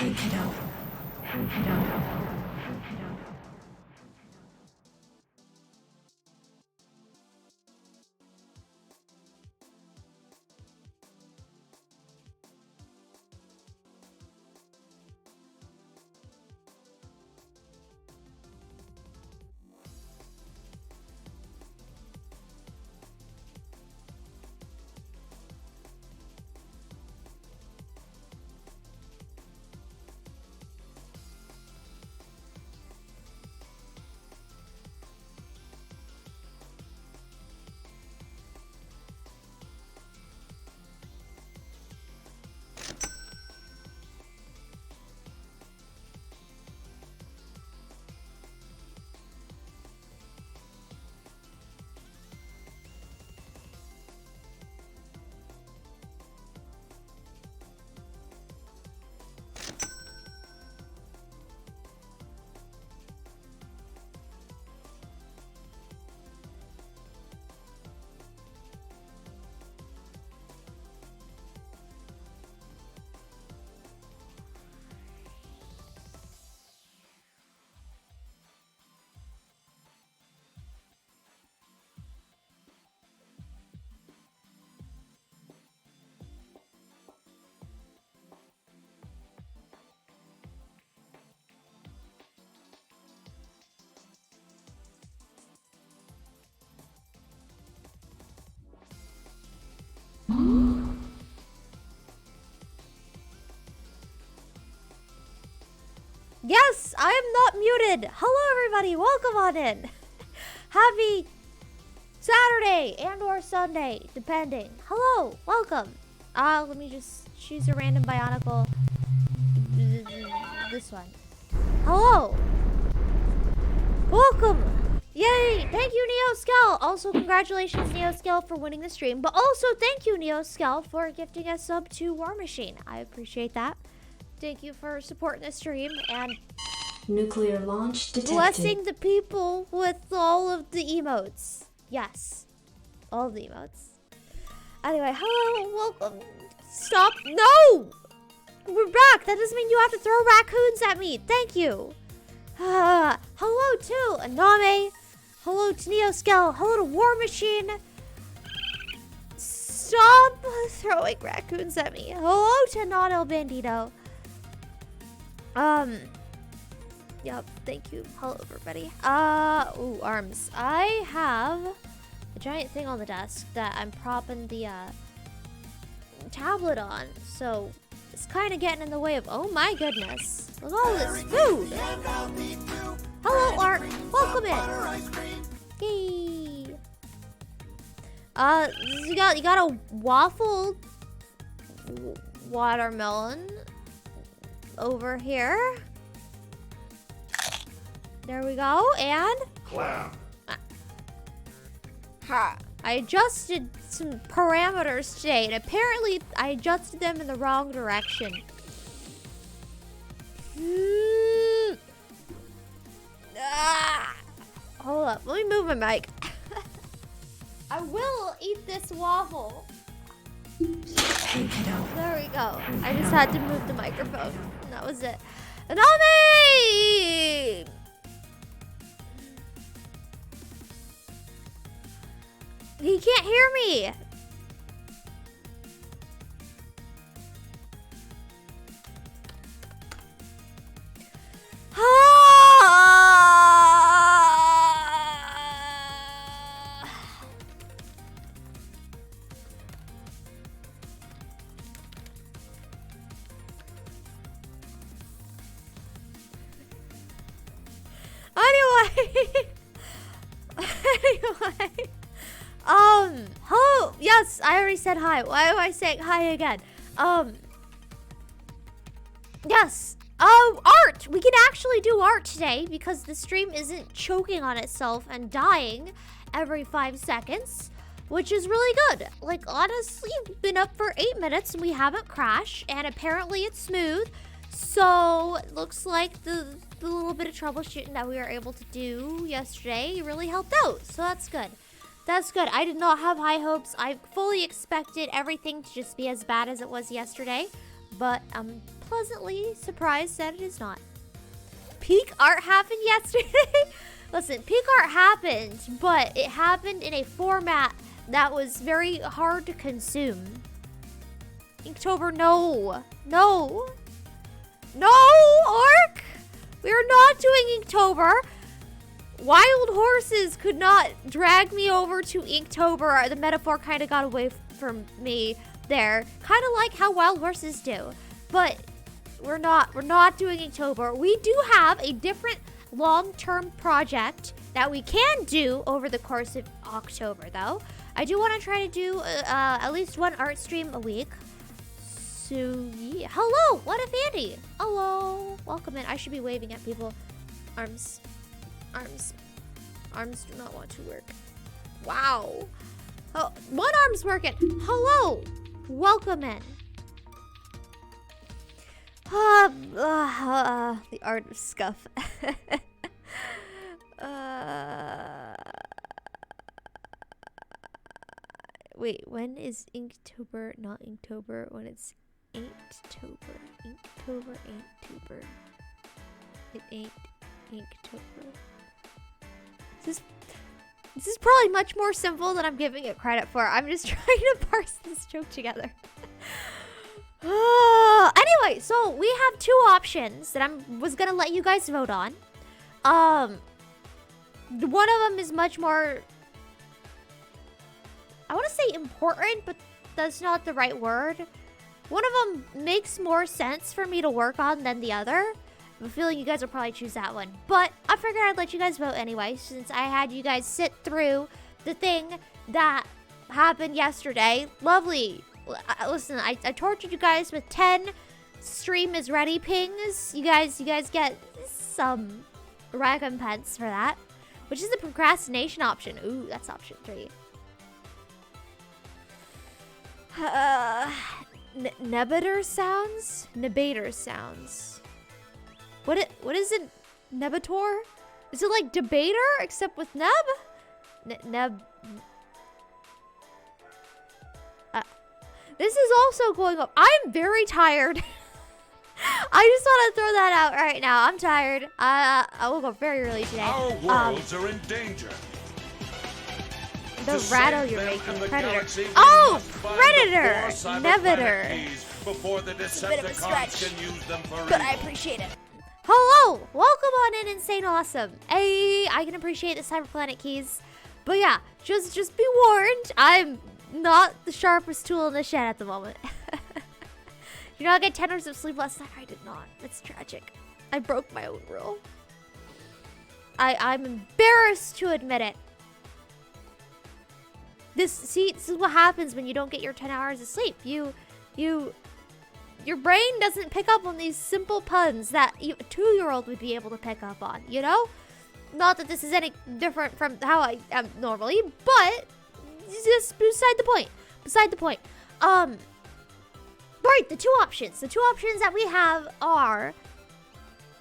Hey kiddo. Hey kiddo. Hey kiddo. Yes, I am not muted. Hello, everybody. Welcome on in. Happy Saturday and or Sunday, depending. Hello, welcome. Let me just choose a random bionicle. This one. Hello. Welcome. Yay. Thank you, NeoSkel. Also, congratulations, NeoSkel, for winning the stream. But also, thank you, NeoSkel, for gifting a sub to War Machine. I appreciate that. Thank you for supporting the stream and Nuclear launch detected. blessing the people with all of the emotes. Yes. All of the emotes. Anyway, hello, welcome. Stop. No! We're back. That doesn't mean you have to throw raccoons at me. Thank you. Hello to Aname. Hello to NeoSkel. Hello to War Machine. Stop throwing raccoons at me. Hello to Not El Bandito. Yep, thank you. Hello, everybody. Ooh, arms. I have a giant thing on the desk that I'm propping the, tablet on, so it's kind of getting in the way of, oh my goodness. Look at all this food. Hello, Art. Welcome in. Yay. You got a waffle watermelon over here. There we go, and I adjusted some parameters today, and apparently I adjusted them in the wrong direction. Hold up, let me move my mic. I will eat this waffle. Hey kiddo. There we go. I just had to move the microphone, and that was it. Anami! He can't hear me. Anyway. Hello. Yes, I already said hi. Why am I saying hi again? Yes. Art. We can actually do art today because the stream isn't choking on itself and dying every 5 seconds, which is really good. Like, honestly, we've been up for 8 minutes and we haven't crashed, and apparently it's smooth. So, it looks like the little bit of troubleshooting that we were able to do yesterday really helped out. So that's good. That's good. I did not have high hopes. I fully expected everything to just be as bad as it was yesterday, but I'm pleasantly surprised that it is not. Peak art happened yesterday? Listen, peak art happened, but it happened in a format that was very hard to consume. Inktober, no. No. No, Orc! We are not doing Inktober. Wild horses could not drag me over to Inktober. The metaphor kind of got away from me there. Kind of like how wild horses do. But we're not doing Inktober. We do have a different long-term project that we can do over the course of October, though. I do want to try to do at least one art stream a week. So, yeah. Hello, what if Andy? Hello, welcome in. I should be waving at people. Arms do not want to work. Wow. Oh, one arm's working. Hello, welcome in. The art of scuff. Wait, when is Inktober not Inktober? When it's Inktober. Inktober. It ain't Inktober. This is probably much more simple than I'm giving it credit for. I'm just trying to parse this joke together. Anyway, so we have 2 options that I was gonna let you guys vote on. One of them is much more, I want to say important, but that's not the right word. One of them makes more sense for me to work on than the other. I have a feeling you guys will probably choose that one. But I figured I'd let you guys vote anyway, since I had you guys sit through the thing that happened yesterday. Lovely. Listen, I tortured you guys with 10 stream is ready pings. You guys get some recompense for that, which is the procrastination option. Ooh, that's option 3. Nebator sounds? Nebator sounds. What is it? Nebator? Is it like debater except with neb? This is also going up. I'm very tired. I just want to throw that out right now. I'm tired. I woke up very early today. Our worlds are in danger. The rattle you're making, Predator. Oh, Predator! Nebator. Before the It's a bit of a stretch, can use them for but I appreciate it. Hello! Welcome on in, Insane Awesome. Hey, I can appreciate the Cyberplanet keys. But yeah, just be warned, I'm not the sharpest tool in the shed at the moment. You know, I got 10 hours of sleep last night. I did not. It's tragic. I broke my own rule. I'm embarrassed to admit it. This is what happens when you don't get your 10 hours of sleep. Your brain doesn't pick up on these simple puns that a 2-year-old would be able to pick up on, you know? Not that this is any different from how I am normally, but it's just beside the point. Beside the point. Right, the 2 options. The 2 options that we have are,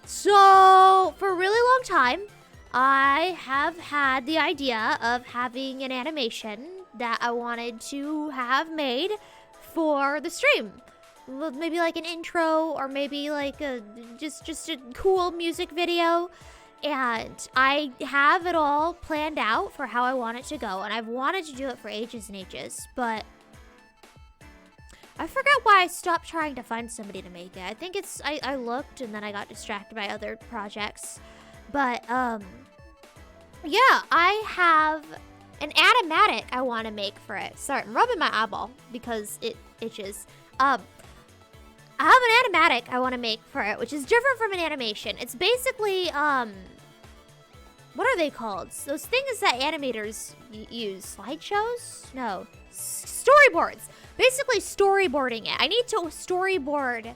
so for a really long time, I have had the idea of having an animation that I wanted to have made for the stream. Maybe like an intro, or maybe like just a cool music video. And I have it all planned out for how I want it to go. And I've wanted to do it for ages and ages, but I forgot why I stopped trying to find somebody to make it. I think it's, I looked and then I got distracted by other projects. But, yeah, I have an animatic I want to make for it. Sorry, I'm rubbing my eyeball because it itches. I have an animatic I want to make for it, which is different from an animation. It's basically, what are they called? Those things that animators use. Slideshows? No. Storyboards. Basically storyboarding it. I need to storyboard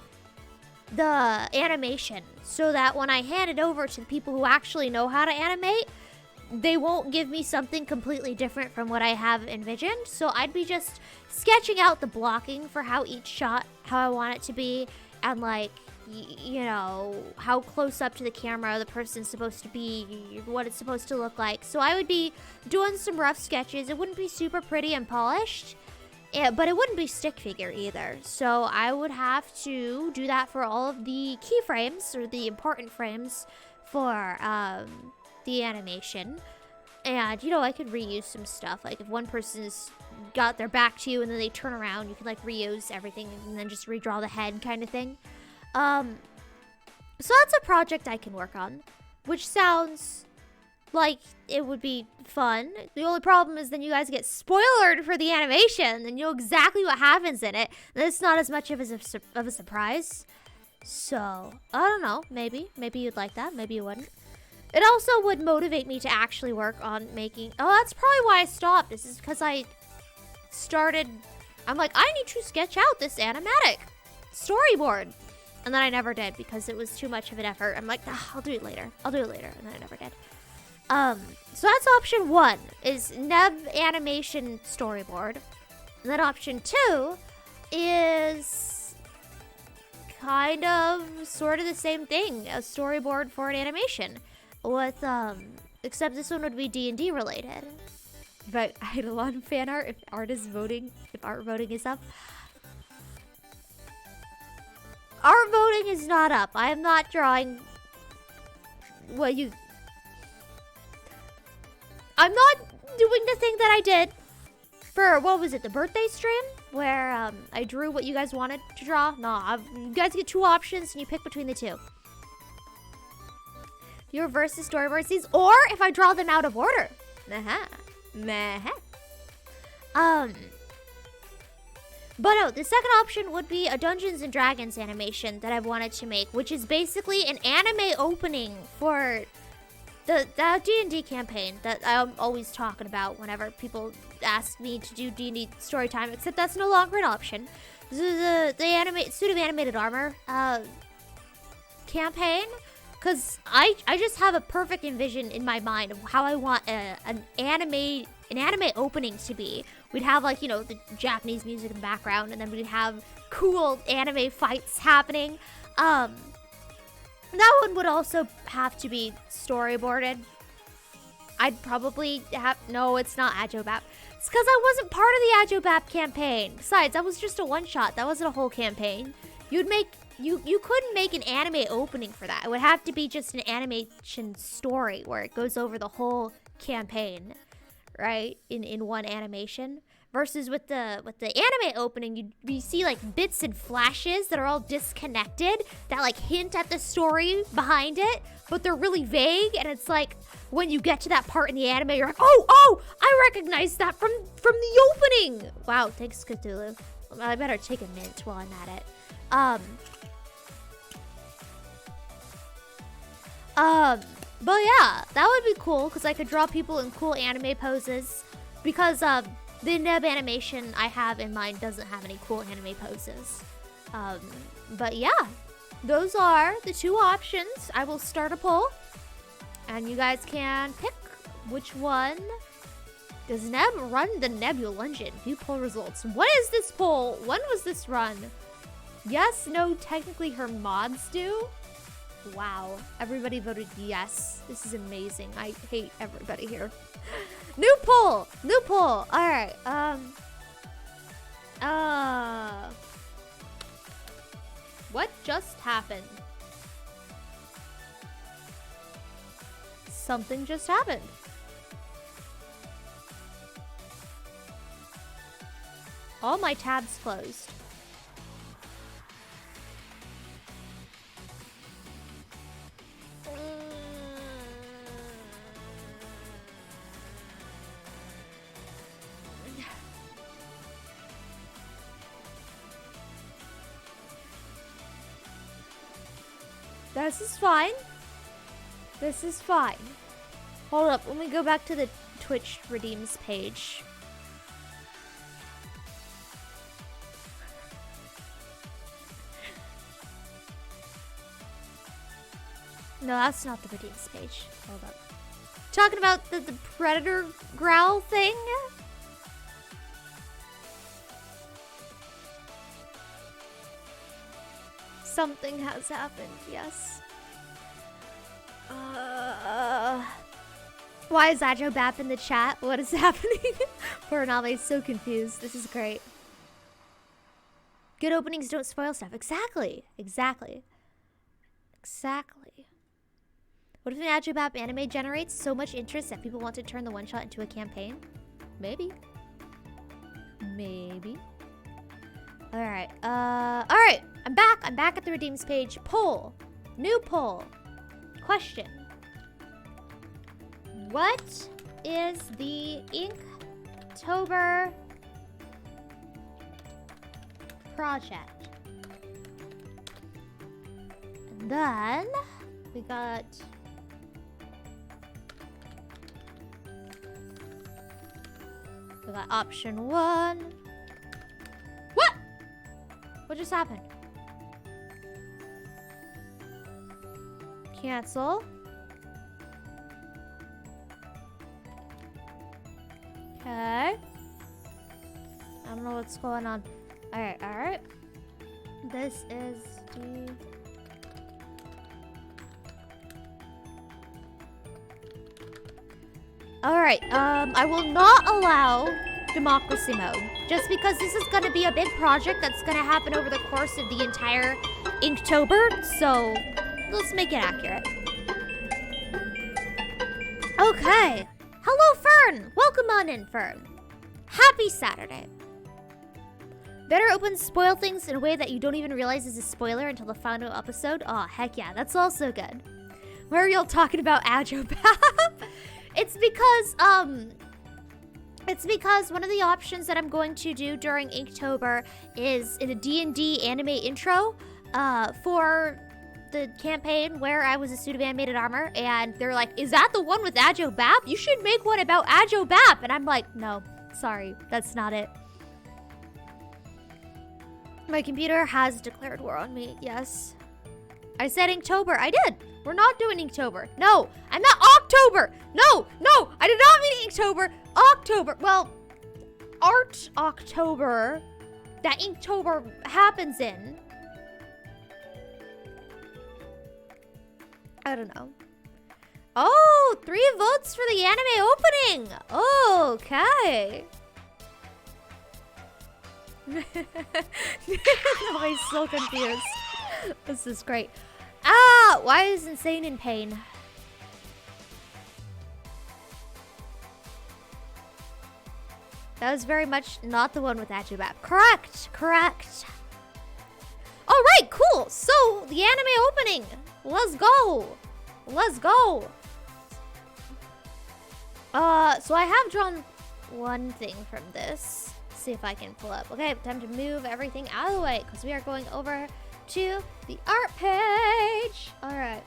the animation so that when I hand it over to the people who actually know how to animate, they won't give me something completely different from what I have envisioned. So I'd be just sketching out the blocking for how each shot, how I want it to be, and like, you know, how close up to the camera the person's supposed to be, what it's supposed to look like. So I would be doing some rough sketches. It wouldn't be super pretty and polished, but it wouldn't be stick figure either. So I would have to do that for all of the keyframes, or the important frames for the animation. And, you know, I could reuse some stuff. Like, if one person's got their back to you and then they turn around, you can, like, reuse everything and then just redraw the head kind of thing. So that's a project I can work on, which sounds like it would be fun. The only problem is then you guys get spoiled for the animation and you know exactly what happens in it. And it's not as much of a surprise. So, I don't know. Maybe you'd like that. Maybe you wouldn't. It also would motivate me to actually work on making... Oh, that's probably why I stopped. This is because I started... I'm like, I need to sketch out this animatic storyboard. And then I never did because it was too much of an effort. I'm like, I'll do it later. And then I never did. So that's option 1, is Neb animation storyboard. And then option 2 is kind of sort of the same thing, a storyboard for an animation. With, except this one would be D&D related. But Eidolon fan art, if art voting is up. Art voting is not up. I am not drawing I'm not doing the thing that I did for, what was it, the birthday stream? Where I drew what you guys wanted to draw. No, you guys get 2 options and you pick between the 2. You reverse the storyboard scenes, or if I draw them out of order. But no, the second option would be a Dungeons and Dragons animation that I've wanted to make, which is basically an anime opening for the D&D campaign that I'm always talking about whenever people ask me to do D&D story time, except that's no longer an option. The suit of animated armor campaign, because I just have a perfect envision in my mind of how I want an anime opening to be. We'd have, like, you know, the Japanese music in the background, and then we'd have cool anime fights happening. That one would also have to be storyboarded. I'd probably have... No, it's not Ajobap. It's because I wasn't part of the Ajobap campaign. Besides, that was just a one-shot. That wasn't a whole campaign. You couldn't make an anime opening for that. It would have to be just an animation story where it goes over the whole campaign, right? In one animation. Versus with the anime opening, you see like bits and flashes that are all disconnected that like hint at the story behind it, but they're really vague. And it's like when you get to that part in the anime, you're like, oh, I recognize that from the opening. Wow, thanks Cthulhu. I better take a mint while I'm at it. But yeah, that would be cool because I could draw people in cool anime poses because the Neb animation I have in mind doesn't have any cool anime poses. But yeah, those are the 2 options. I will start a poll and you guys can pick which one. Does Neb run the Nebulungeon? View poll results. What is this poll? When was this run? Yes, no, technically her mods do. Wow, everybody voted yes. This is amazing. I hate everybody here. New poll. All right. What just happened? Something just happened. All my tabs closed. This is fine. Hold up, let me go back to the Twitch redeems page. No, that's not the redeems page. Hold up. Talking about the predator growl thing? Something has happened, yes. Why is Ajobap in the chat? What is happening? Poor Name's so confused. This is great. Good openings don't spoil stuff. Exactly. Exactly. Exactly. What if an Ajobap anime generates so much interest that people want to turn the one-shot into a campaign? Maybe. Maybe. Alright. Alright. I'm back. I'm back at the redeems page. Poll. New poll. Question. What is the Inktober project? And then we got option 1. What? What just happened? Cancel. Okay. I don't know what's going on. Alright, alright. This is the... Alright, I will not allow democracy mode. Just because this is gonna be a big project that's gonna happen over the course of the entire Inktober, so let's make it accurate. Okay. Hello, Fern! Welcome on in, Fern. Happy Saturday. Better open spoil things in a way that you don't even realize is a spoiler until the final episode. Aw, heck yeah, that's also good. Why are y'all talking about Ajobap? It's because one of the options that I'm going to do during Inktober is in a D&D anime intro for the campaign where I was a suit of animated armor, and they're like, is that the one with Ajobap? You should make one about Ajobap. And I'm like, no, sorry, that's not it. My computer has declared war on me, yes. I said Inktober, I did. We're not doing Inktober. No, I'm not October. No, I did not mean Inktober. October, well, Art October that Inktober happens in. I don't know. Oh, 3 votes for the anime opening. Okay. No, I'm so confused. This is great. Ah, why is Insane in pain? That was very much not the one with Ajobap. Correct. All right, cool. So the anime opening. Let's go. So I have drawn one thing from this. See if I can pull up. Okay, time to move everything out of the way because we are going over to the art page. All right.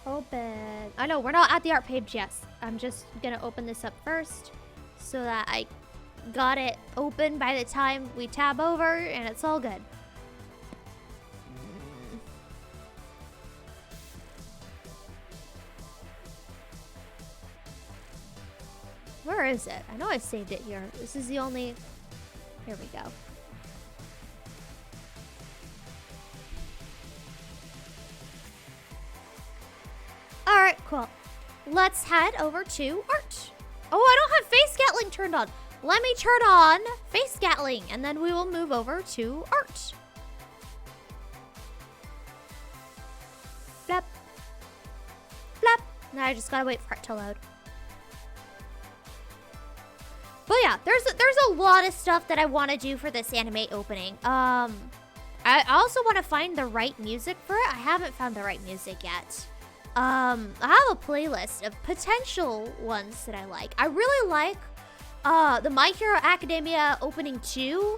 Open. I know we're not at the art page yet. I'm just gonna open this up first so that I got it open by the time we tab over and it's all good. Where is it? I know I saved it here. This is the only... Here we go. Alright, cool. Let's head over to art. Oh, I don't have face scattling turned on. Let me turn on face scattling and then we will move over to art. Flap. Flap. Now I just gotta wait for it to load. But yeah, there's a lot of stuff that I want to do for this anime opening. I also want to find the right music for it. I haven't found the right music yet. I have a playlist of potential ones that I like. I really like the My Hero Academia opening 2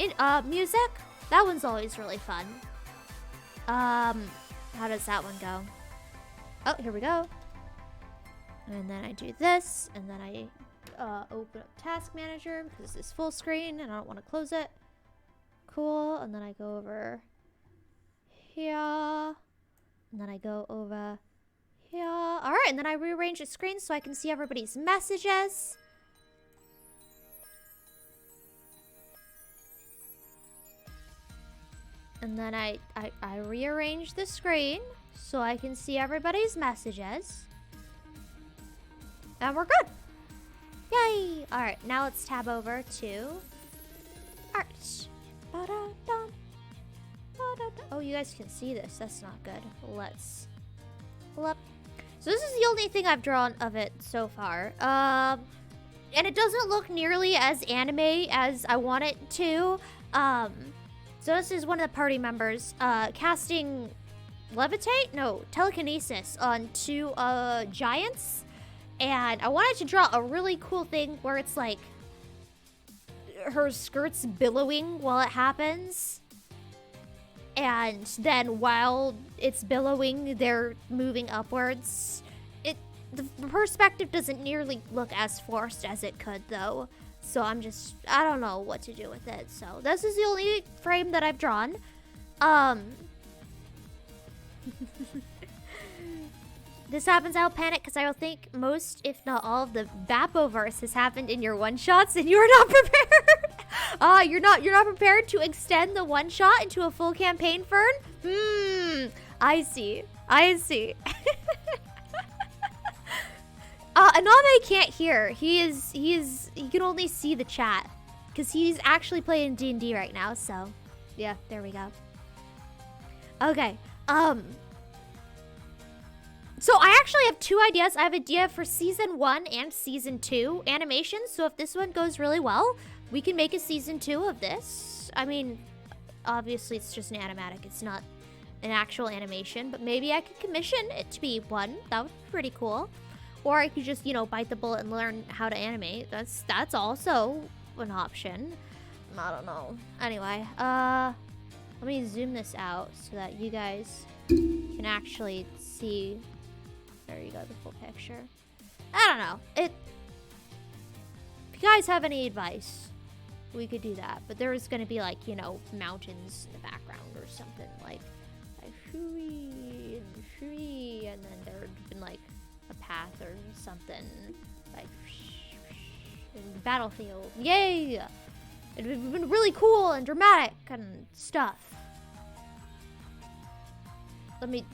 in music. That one's always really fun. How does that one go? Oh, here we go. And then I do this, and then I open up Task Manager because this is full screen and I don't want to close it. Cool. And then I go over here. And then I go over here. Alright, and then I rearrange the screen so I can see everybody's messages. And then I rearrange the screen so I can see everybody's messages. And we're good. Yay! Alright, now let's tab over to art. Ba-da-dum. Ba-da-dum. Oh, you guys can see this. That's not good. Let's pull up. So this is the only thing I've drawn of it so far. And it doesn't look nearly as anime as I want it to. So this is one of the party members casting levitate? No, telekinesis on two giants. And I wanted to draw a really cool thing where it's like her skirt's billowing while it happens. And then while it's billowing, they're moving upwards. The perspective doesn't nearly look as forced as it could, though. So I don't know what to do with it. So this is the only frame that I've drawn. This happens, I'll panic because I will think most, if not all, of the Vapoverse has happened in your one-shots and you're not prepared. You're not prepared to extend the one-shot into a full campaign, Fern? I see. Aname can't hear. He can only see the chat because he's actually playing D&D right now. So, yeah, there we go. Okay. So I actually have two ideas. I have an idea for season 1 and season 2 animations. So if this one goes really well, we can make a season 2 of this. I mean, obviously it's just an animatic. It's not an actual animation, but maybe I could commission it to be one. That would be pretty cool. Or I could just, bite the bullet and learn how to animate. That's also an option. I don't know. Anyway, let me zoom this out so that you guys can actually see. There you go, the full picture. I don't know. If you guys have any advice, we could do that. But there is going to be like, mountains in the background or something like shooey and shooey, and then there would have been like a path or something like in the battlefield. Yay! It would have been really cool and dramatic and stuff. Let me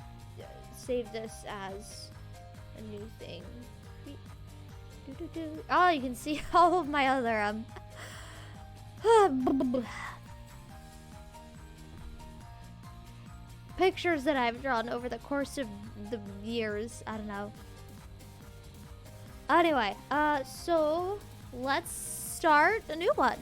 save this as a new thing. Oh, you can see all of my other pictures that I've drawn over the course of the years. I don't know. Anyway, so let's start a new one.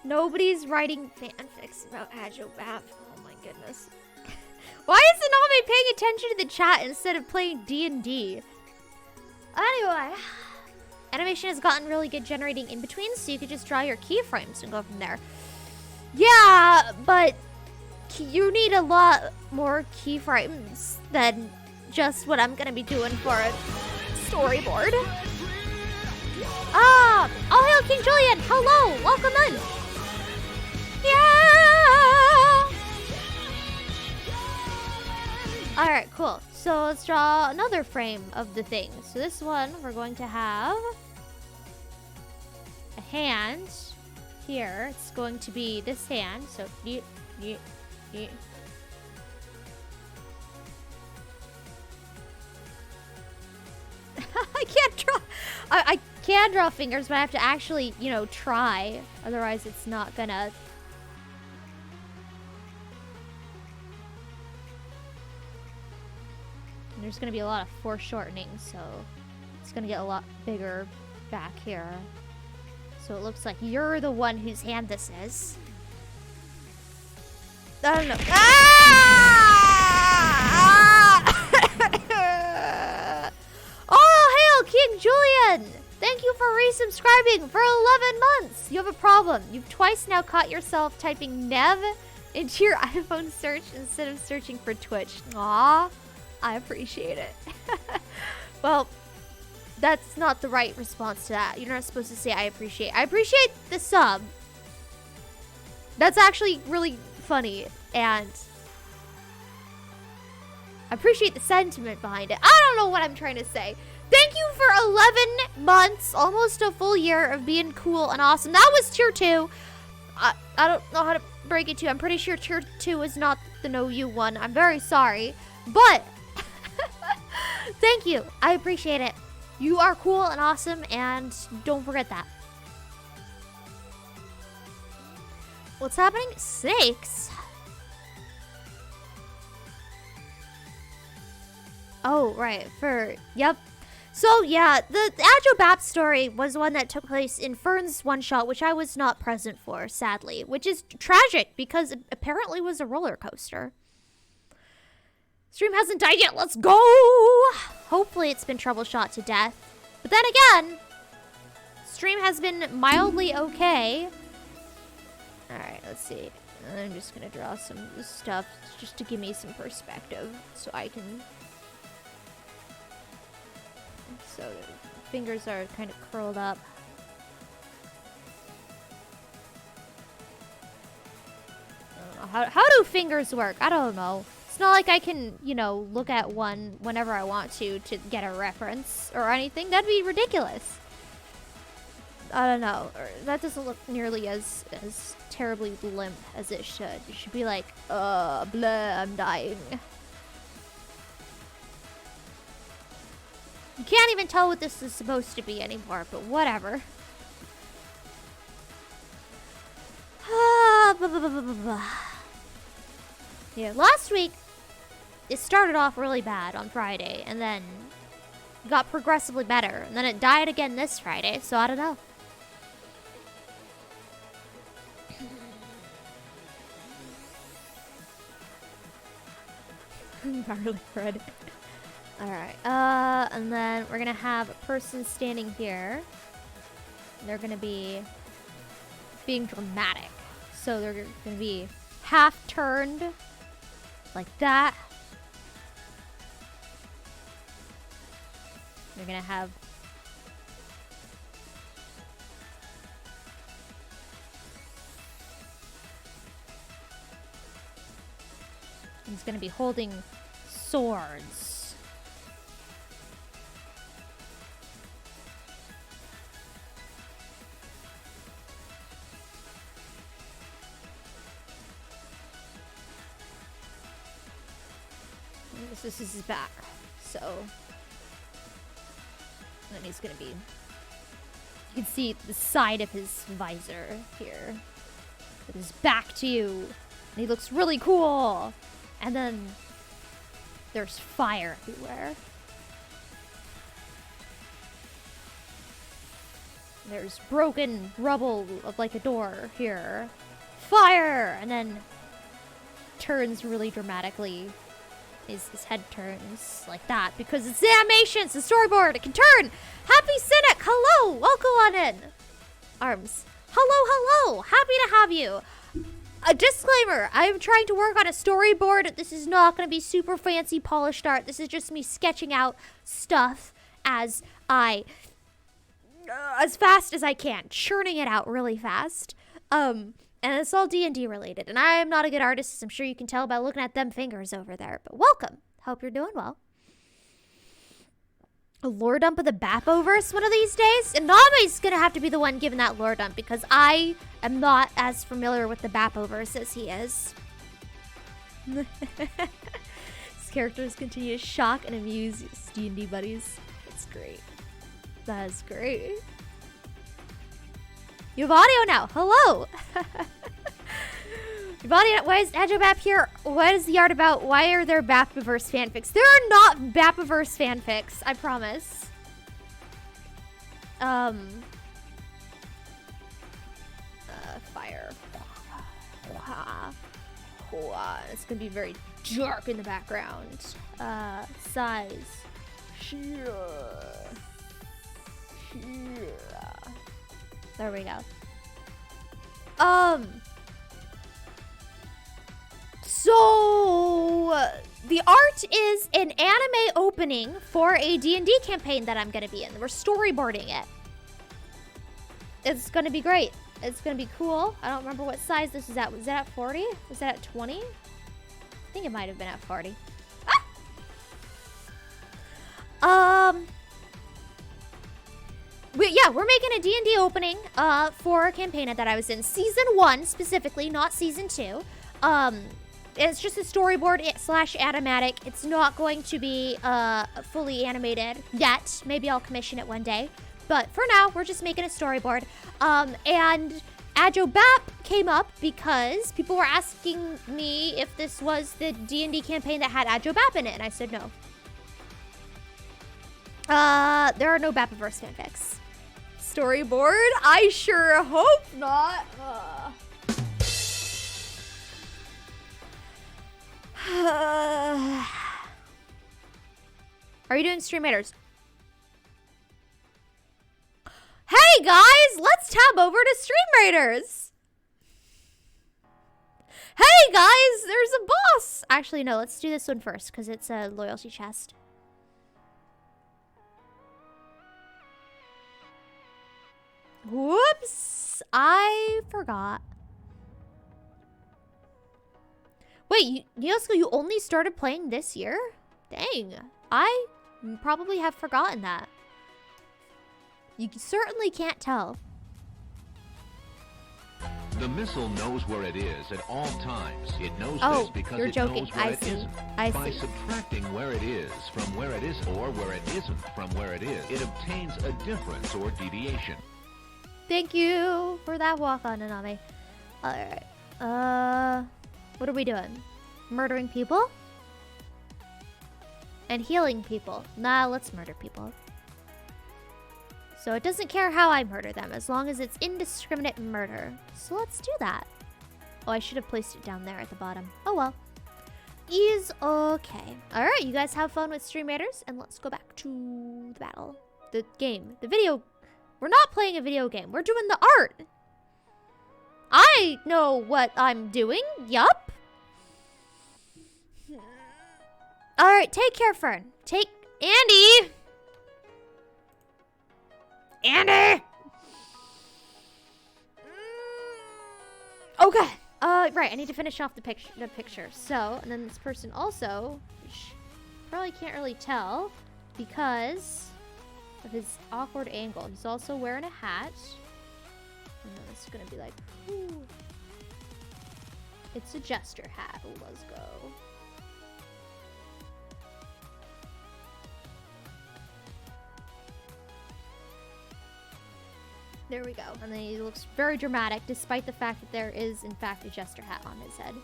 Nobody's writing fanfics about Agile Map. Oh my goodness. Why is Aname paying attention to the chat instead of playing D&D? Anyway, animation has gotten really good generating in between, so you could just draw your keyframes and go from there. Yeah, but you need a lot more keyframes than just what I'm gonna be doing for a storyboard. Oh, hail King Julian! Hello, welcome in. Yeah. All right, cool. So let's draw another frame of the thing. So this one, we're going to have a hand here. It's going to be this hand. So I can't draw. I can draw fingers, but I have to actually, try. Otherwise, it's not gonna. And there's gonna be a lot of foreshortening, so it's gonna get a lot bigger back here. So it looks like you're the one whose hand this is. I don't know. Ah! Oh, hail King Julian! Thank you for resubscribing for 11 months. You have a problem. You've twice now caught yourself typing Nev into your iPhone search instead of searching for Twitch. Aw, I appreciate it. Well, that's not the right response to that. You're not supposed to say I appreciate. I appreciate the sub. That's actually really funny, and I appreciate the sentiment behind it. I don't know what I'm trying to say. Thank you for 11 months, almost a full year of being cool and awesome. That was tier 2. I don't know how to break it to you. I'm pretty sure tier 2 is not the no you one. I'm very sorry, but thank you. I appreciate it. You are cool and awesome, and don't forget that. What's happening? Snakes? Oh, right. Yep. So, yeah, the Agobap story was one that took place in Fern's one-shot, which I was not present for, sadly. Which is tragic, because it apparently was a roller coaster. Stream hasn't died yet. Let's go! Hopefully it's been troubleshot to death. But then again, stream has been mildly okay. Alright, let's see. I'm just gonna draw some stuff just to give me some perspective so I can... So the fingers are kind of curled up. I don't know. How do fingers work? I don't know. It's not like I can, you know, look at one whenever I want to get a reference or anything. That'd be ridiculous. I don't know. That doesn't look nearly as terribly limp as it should. It should be like, blah, I'm dying. You can't even tell what this is supposed to be anymore, but whatever. Yeah, last week, it started off really bad on Friday, and then got progressively better, and then it died again this Friday, so I don't know. Garlic bread. Alright, and then we're gonna have a person standing here. They're gonna be being dramatic. So they're gonna be half turned, like that. They're gonna have he's gonna be holding swords. This is his back, so then he's gonna be, you can see the side of his visor here with his back to you, and he looks really cool. And then there's fire everywhere. There's broken rubble of like a door here. Fire! And then turns really dramatically. His head turns like that because it's the animation, it's the storyboard, it can turn! Happy Cynic, hello! Welcome on in! Arms. Hello! Happy to have you! A disclaimer, I'm trying to work on a storyboard. This is not going to be super fancy polished art. This is just me sketching out stuff as fast as I can. Churning it out really fast. And it's all D&D related. And I am not a good artist, as I'm sure you can tell by looking at them fingers over there. But welcome. Hope you're doing well. A lore dump of the Bapoverse one of these days? And Nami's gonna have to be the one giving that lore dump because I am not as familiar with the Bapoverse as he is. His characters continue to shock and amuse his D&D buddies. That's great. That is great. You have audio now. Hello. You have audio. Why is Agobap here? What is the art about? Why are there Bapoverse fanfics? There are not Bapoverse fanfics. I promise. Fire. It's gonna be very dark in the background. Size. Sure. There we go. So the art is an anime opening for a D&D campaign that I'm gonna be in. We're storyboarding it. It's gonna be great. It's gonna be cool. I don't remember what size this was at. Was that at 40? Was that at 20? I think it might have been at 40. We're making a D&D opening for a campaign that I was in. Season 1 specifically, not Season 2. It's just a storyboard slash animatic. It's not going to be fully animated yet. Maybe I'll commission it one day. But for now, we're just making a storyboard. And AjoBap came up because people were asking me if this was the D&D campaign that had AjoBap in it. And I said no. There are no Bapiverse fanfics. Storyboard? I sure hope not. Are you doing Stream Raiders? Hey guys, let's tab over to Stream Raiders. Hey guys, there's a boss. Actually, no, let's do this one first because it's a loyalty chest. Whoops, I forgot. Wait, Yosko, you only started playing this year? Dang, I probably have forgotten that. You certainly can't tell. The missile knows where it is at all times. It knows this because you're it joking. knows where I it see. isn't. I By see. subtracting where it is from where it isn't, or where it isn't from where it is, it obtains a difference or deviation. Thank you for that walk-on, Nanami. Alright. What are we doing? Murdering people? And healing people. Nah, let's murder people. So it doesn't care how I murder them, as long as it's indiscriminate murder. So let's do that. Oh, I should have placed it down there at the bottom. Oh well. Is okay. Alright, you guys have fun with Stream Raiders, and let's go back to the battle. The game. The video. We're not playing a video game. We're doing the art. I know what I'm doing. Yup. Alright, take care, Fern. Take Andy. Andy! Okay. Right, I need to finish off the picture. So, and then this person also, which probably can't really tell because of his awkward angle. He's also wearing a hat. And then it's gonna be like, ooh. It's a jester hat. Let's go. There we go. And then he looks very dramatic, despite the fact that there is, in fact, a jester hat on his head.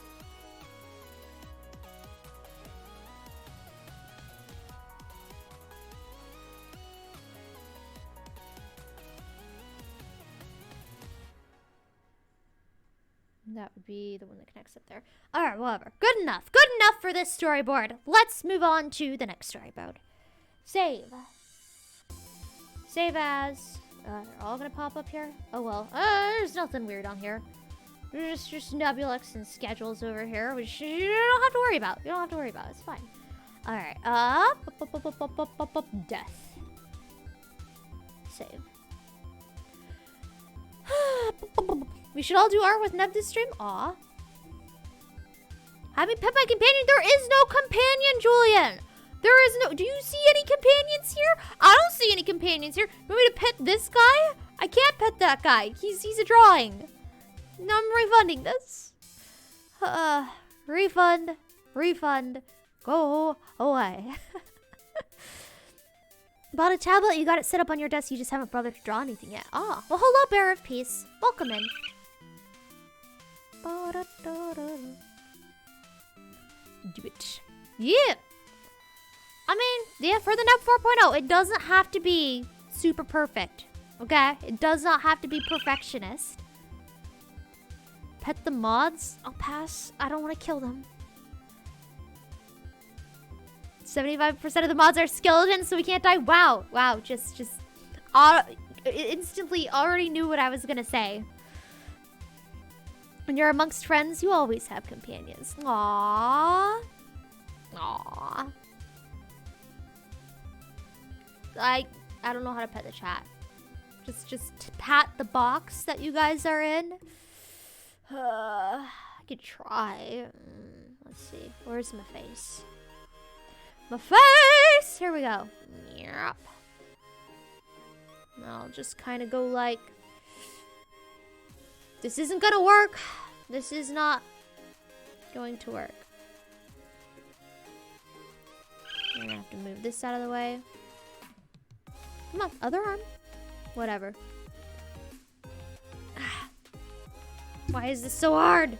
That would be the one that connects up there. Alright, whatever. Good enough. Good enough for this storyboard. Let's move on to the next storyboard. Save. Save as... they're all gonna pop up here? Oh well. There's nothing weird on here. There's just Nebulux and schedules over here, which you don't have to worry about. You don't have to worry about. It's fine. Alright. Death. Save. We should all do art with Neb this stream? Aw. Haven't pet my companion? There is no companion, Julian! There is no... Do you see any companions here? I don't see any companions here. You want me to pet this guy? I can't pet that guy. He's a drawing. No, I'm refunding this. Refund. Refund. Go away. Bought a tablet. You got it set up on your desk. You just haven't bothered to draw anything yet. Ah. Well, hello, Bearer of Peace. Welcome in. Do it. Yeah. I mean, yeah, for the Neb 4.0, it doesn't have to be super perfect, okay? It does not have to be perfectionist. Pet the mods? I'll pass. I don't want to kill them. 75% of the mods are skeletons, so we can't die. Wow. Wow, just instantly already knew what I was gonna say. When you're amongst friends, you always have companions. Aww. Aww. I don't know how to pet the chat. Just pat the box that you guys are in. I could try. Let's see. Where's my face? My face! Here we go. Yep. I'll just kind of go like... This isn't gonna work. This is not going to work. I'm gonna have to move this out of the way. Come on, other arm. Whatever. Why is this so hard?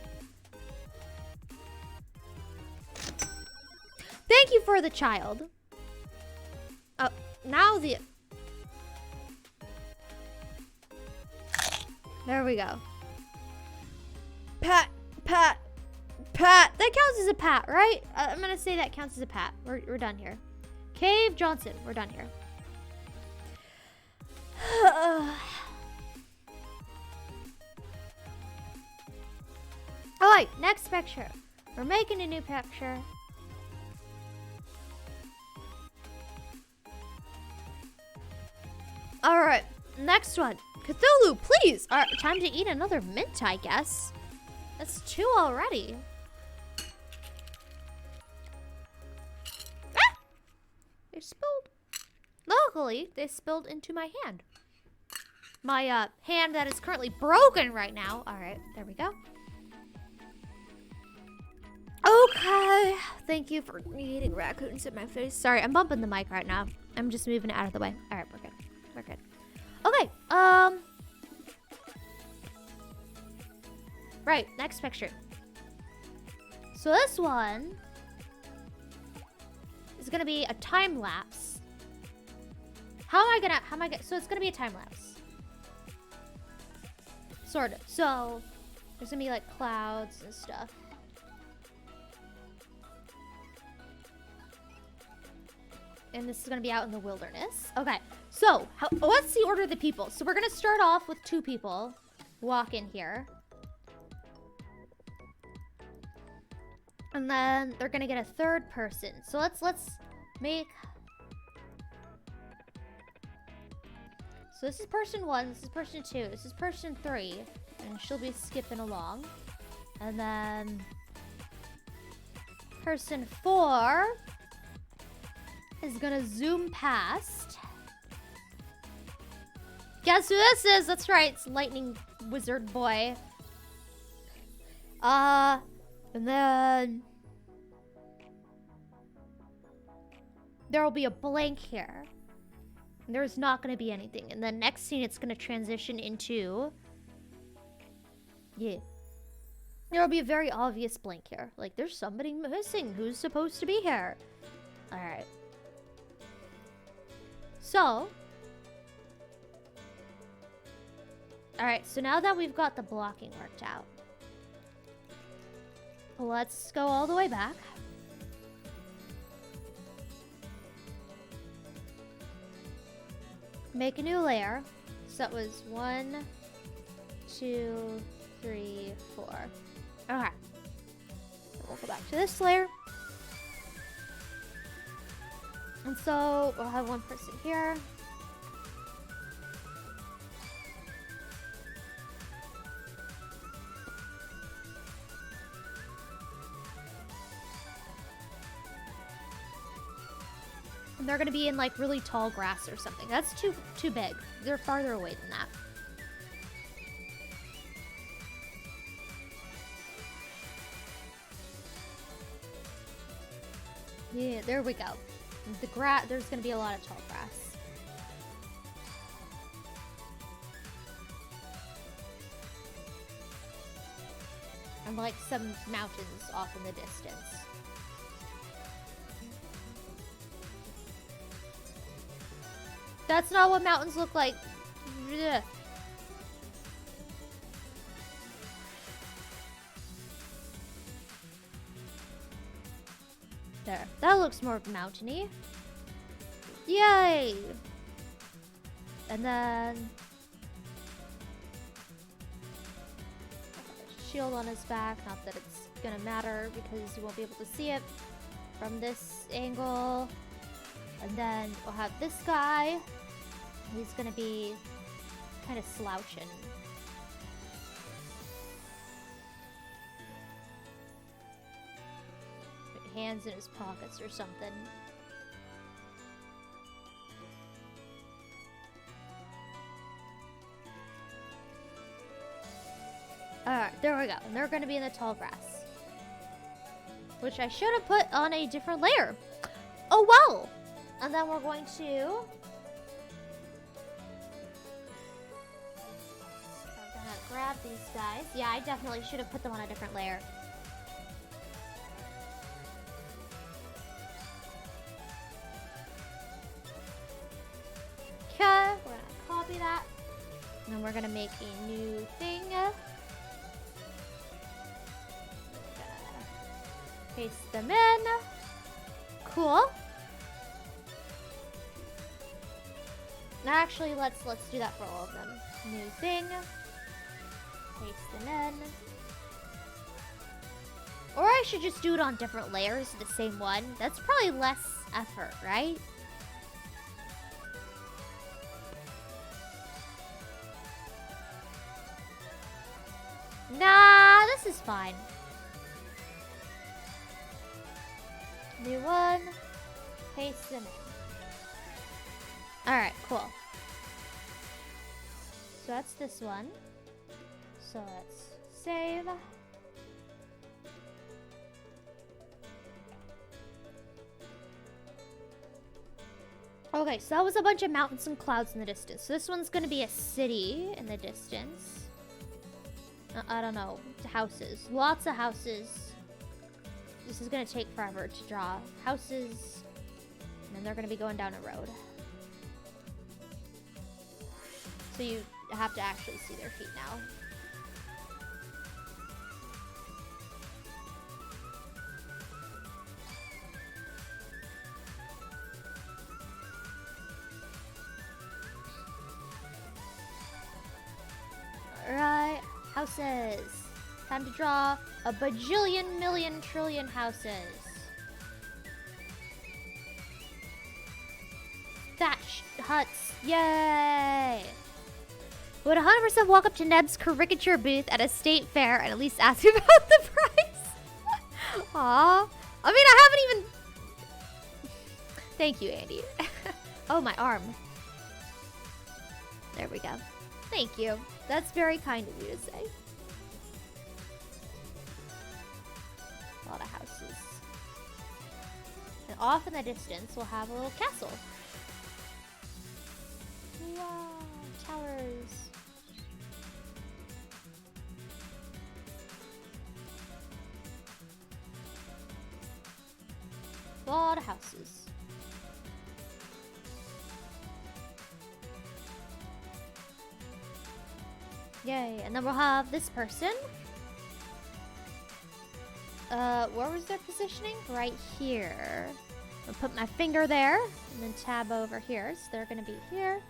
Thank you for the child. Oh, now the... There we go. Pat, pat, pat. That counts as a pat, right? I'm gonna say that counts as a pat. We're done here. Cave Johnson, we're done here. Alright, next picture. We're making a new picture. Alright, next one. Cthulhu, please! Alright, time to eat another mint, I guess. That's 2 already. Ah! They spilled. Luckily, they spilled into my hand. My hand that is currently broken right now. Alright, there we go. Okay. Thank you for eating raccoons in my face. Sorry, I'm bumping the mic right now. I'm just moving it out of the way. Alright, we're good. We're good. Okay, right, next picture. So this one is gonna be a time lapse. So it's gonna be a time lapse. Sort of. So there's gonna be like clouds and stuff. And this is gonna be out in the wilderness. Okay, so what's the order of the people? So we're gonna start off with 2 people walk in here. And then they're gonna get a 3rd person. So let's make... So this is person 1, this is person 2, this is person 3. And she'll be skipping along. And then... person 4... is gonna zoom past. Guess who this is? That's right, it's Lightning Wizard Boy. And then there'll be a blank here. And there's not gonna be anything. And then next scene, it's gonna transition into... Yeah. There'll be a very obvious blank here. Like, there's somebody missing. Who's supposed to be here? Alright. So, alright, so now that we've got the blocking worked out, let's go all the way back. Make a new layer. So that was 1, 2, 3, 4. Okay. So we'll go back to this layer. And so we'll have 1 person here. And they're gonna be in like really tall grass or something. That's too big. They're farther away than that. Yeah, there we go. The grass, there's gonna be a lot of tall grass. And like some mountains off in the distance. That's not what mountains look like. Ugh. There. That looks more mountainy. Yay! And then shield on his back. Not that it's gonna matter because you won't be able to see it from this angle. And then we'll have this guy. He's gonna be kind of slouching. Hands in his pockets or something. Alright, there we go. And they're gonna be in the tall grass. Which I should have put on a different layer. Oh well! And then we're going to... I'm gonna grab these guys. Yeah, I definitely should have put them on a different layer. Okay, we're gonna copy that. And then we're gonna make a new thing. Paste them in. Cool. Now actually, let's do that for all of them. New thing. Paste them in. Or I should just do it on different layers of the same one. That's probably less effort, right? Nah, this is fine. New one. Paste them in. Alright, cool. So that's this one. So let's save. Okay, so that was a bunch of mountains and clouds in the distance. So this one's gonna be a city in the distance. I don't know. Houses. Lots of houses. This is gonna take forever to draw. Houses. And then they're gonna be going down a road. So you have to actually see their feet now. Alright, houses. Time to draw a bajillion, million, trillion houses. Thatched huts, yay! Would 100% walk up to Neb's caricature booth at a state fair and at least ask about the price? Aw. I mean, I haven't even... Thank you, Andy. Oh, my arm. There we go. Thank you. That's very kind of you to say. A lot of houses. And off in the distance, we'll have a little castle. Wow, towers. A lot of houses. Yay, and then we'll have this person. Where was their positioning? Right here. I'll put my finger there, and then tab over here. So they're gonna be here.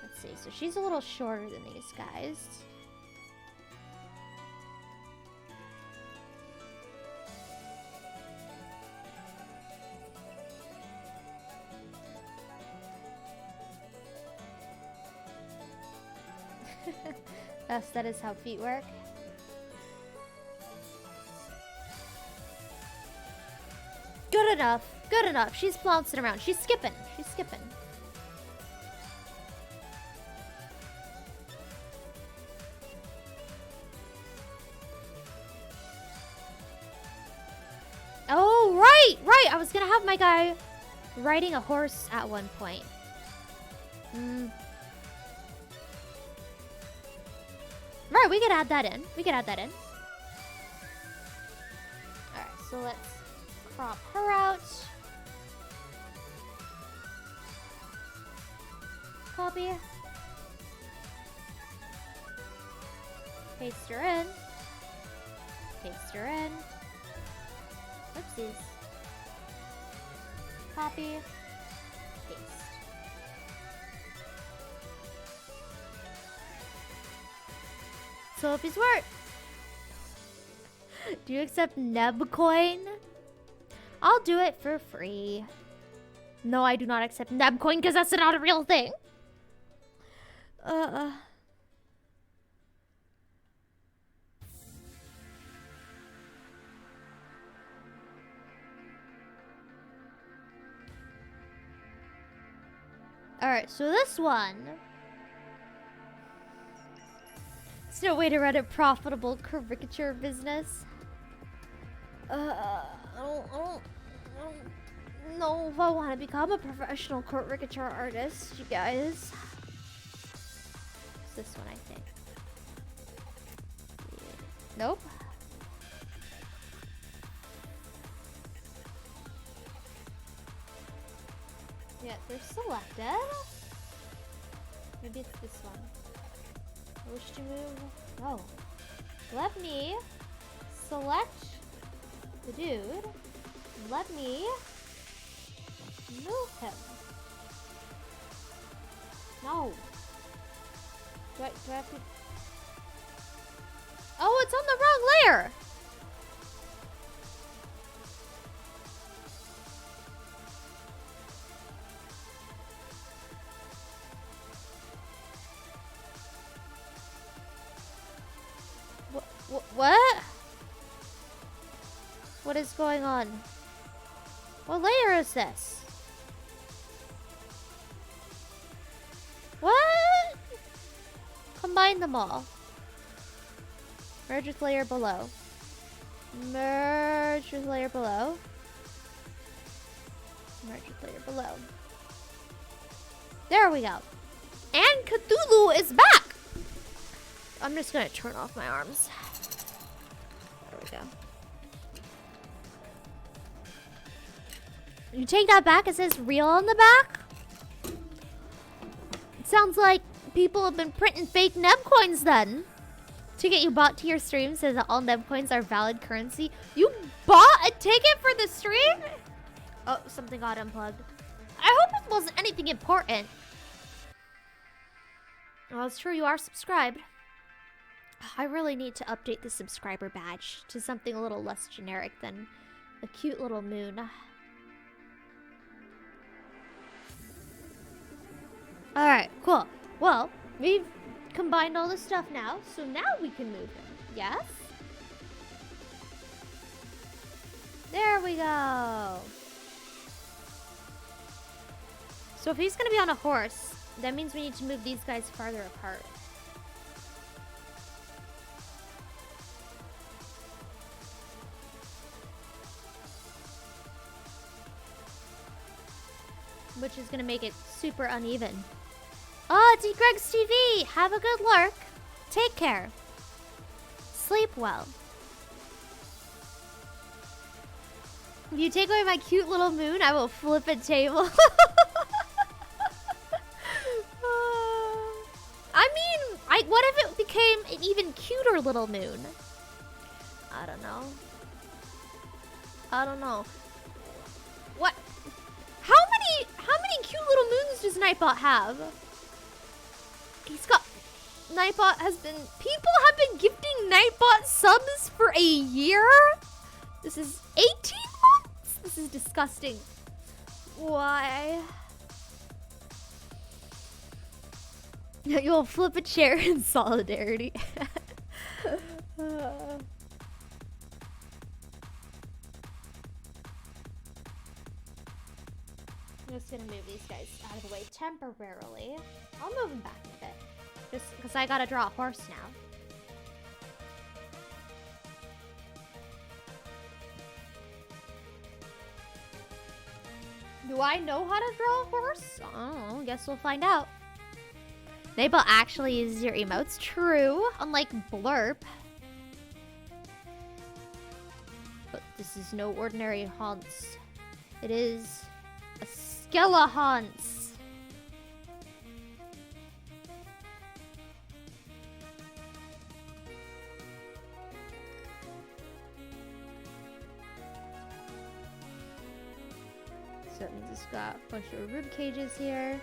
Let's see, so she's a little shorter than these guys. Yes, that is how feet work. Good enough. Good enough. She's flouncing around. She's skipping. She's skipping. Oh, right, right. I was gonna have my guy riding a horse at one point. Right, we could add that in. We could add that in. Alright, so let's crop her out. Copy. Paste her in. Paste her in. Oopsies. Copy. Paste. So if he's worth. Do you accept Nebcoin? I'll do it for free. No, I do not accept Nebcoin because that's not a real thing. Alright, so this one. There's no way to run a profitable caricature business. I don't know if I want to become a professional caricature artist, you guys. It's this one, I think. Nope. Yeah, they're selected. Maybe it's this one. I wish to move. Oh. Let me select the dude. Let me move him. No. Do I have to... Oh, it's on the wrong layer. What? What is going on? What layer is this? What? Combine them all. Merge with layer below. Merge with layer below. Merge with layer below. There we go. And Cthulhu is back! I'm just gonna turn off my arms. There we go. You take that back? It says real on the back? It sounds like people have been printing fake Neb coins then. To get you bought to your stream says that all Neb coins are valid currency. You bought a ticket for the stream? Oh, something got unplugged. I hope it wasn't anything important. Well, it's true, you are subscribed. I really need to update the subscriber badge to something a little less generic than a cute little moon. Alright, cool. Well, we've combined all the stuff now, so now we can move him. Yes? There we go. So if he's gonna be on a horse, that means we need to move these guys farther apart. Which is gonna make it super uneven. Oh, D. Greg's TV! Have a good lurk. Take care. Sleep well. If you take away my cute little moon, I will flip a table. I mean, what if it became an even cuter little moon? I don't know. I don't know. What? How many cute little moons does Nightbot have? He's got... Nightbot has been... People have been gifting Nightbot subs for a year? This is 18 months? This is disgusting. Why? You'll flip a chair in solidarity. I'm just gonna move these guys out of the way temporarily. I'll move them back a bit. Just because I gotta draw a horse now. Do I know how to draw a horse? I don't know. Guess we'll find out. Nebvaux actually uses your emotes. True. Unlike Blurp. But this is no ordinary haunts. It is a Skelahance. So that means it's got a bunch of rib cages here.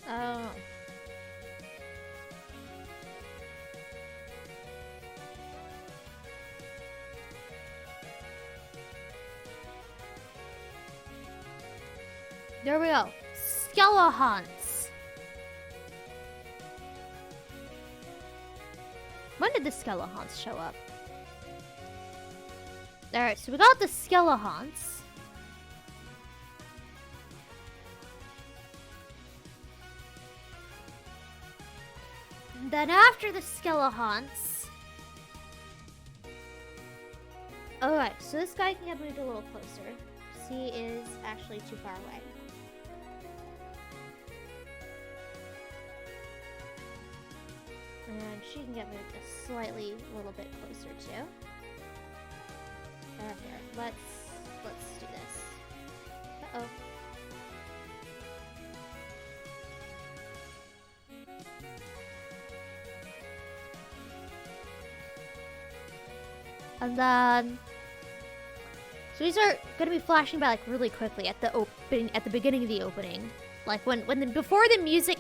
Oh. There we go. Skelehunts. When did the Skelehunts show up? Alright, so we got the Skelehunts. Then after the Skelehunts... Alright, so this guy can get moved a little closer. He is actually too far away. And she can get moved a little bit closer too. Here, let's do this. Uh-oh. And then, so these are gonna be flashing by like really quickly at the beginning of the opening, like before the music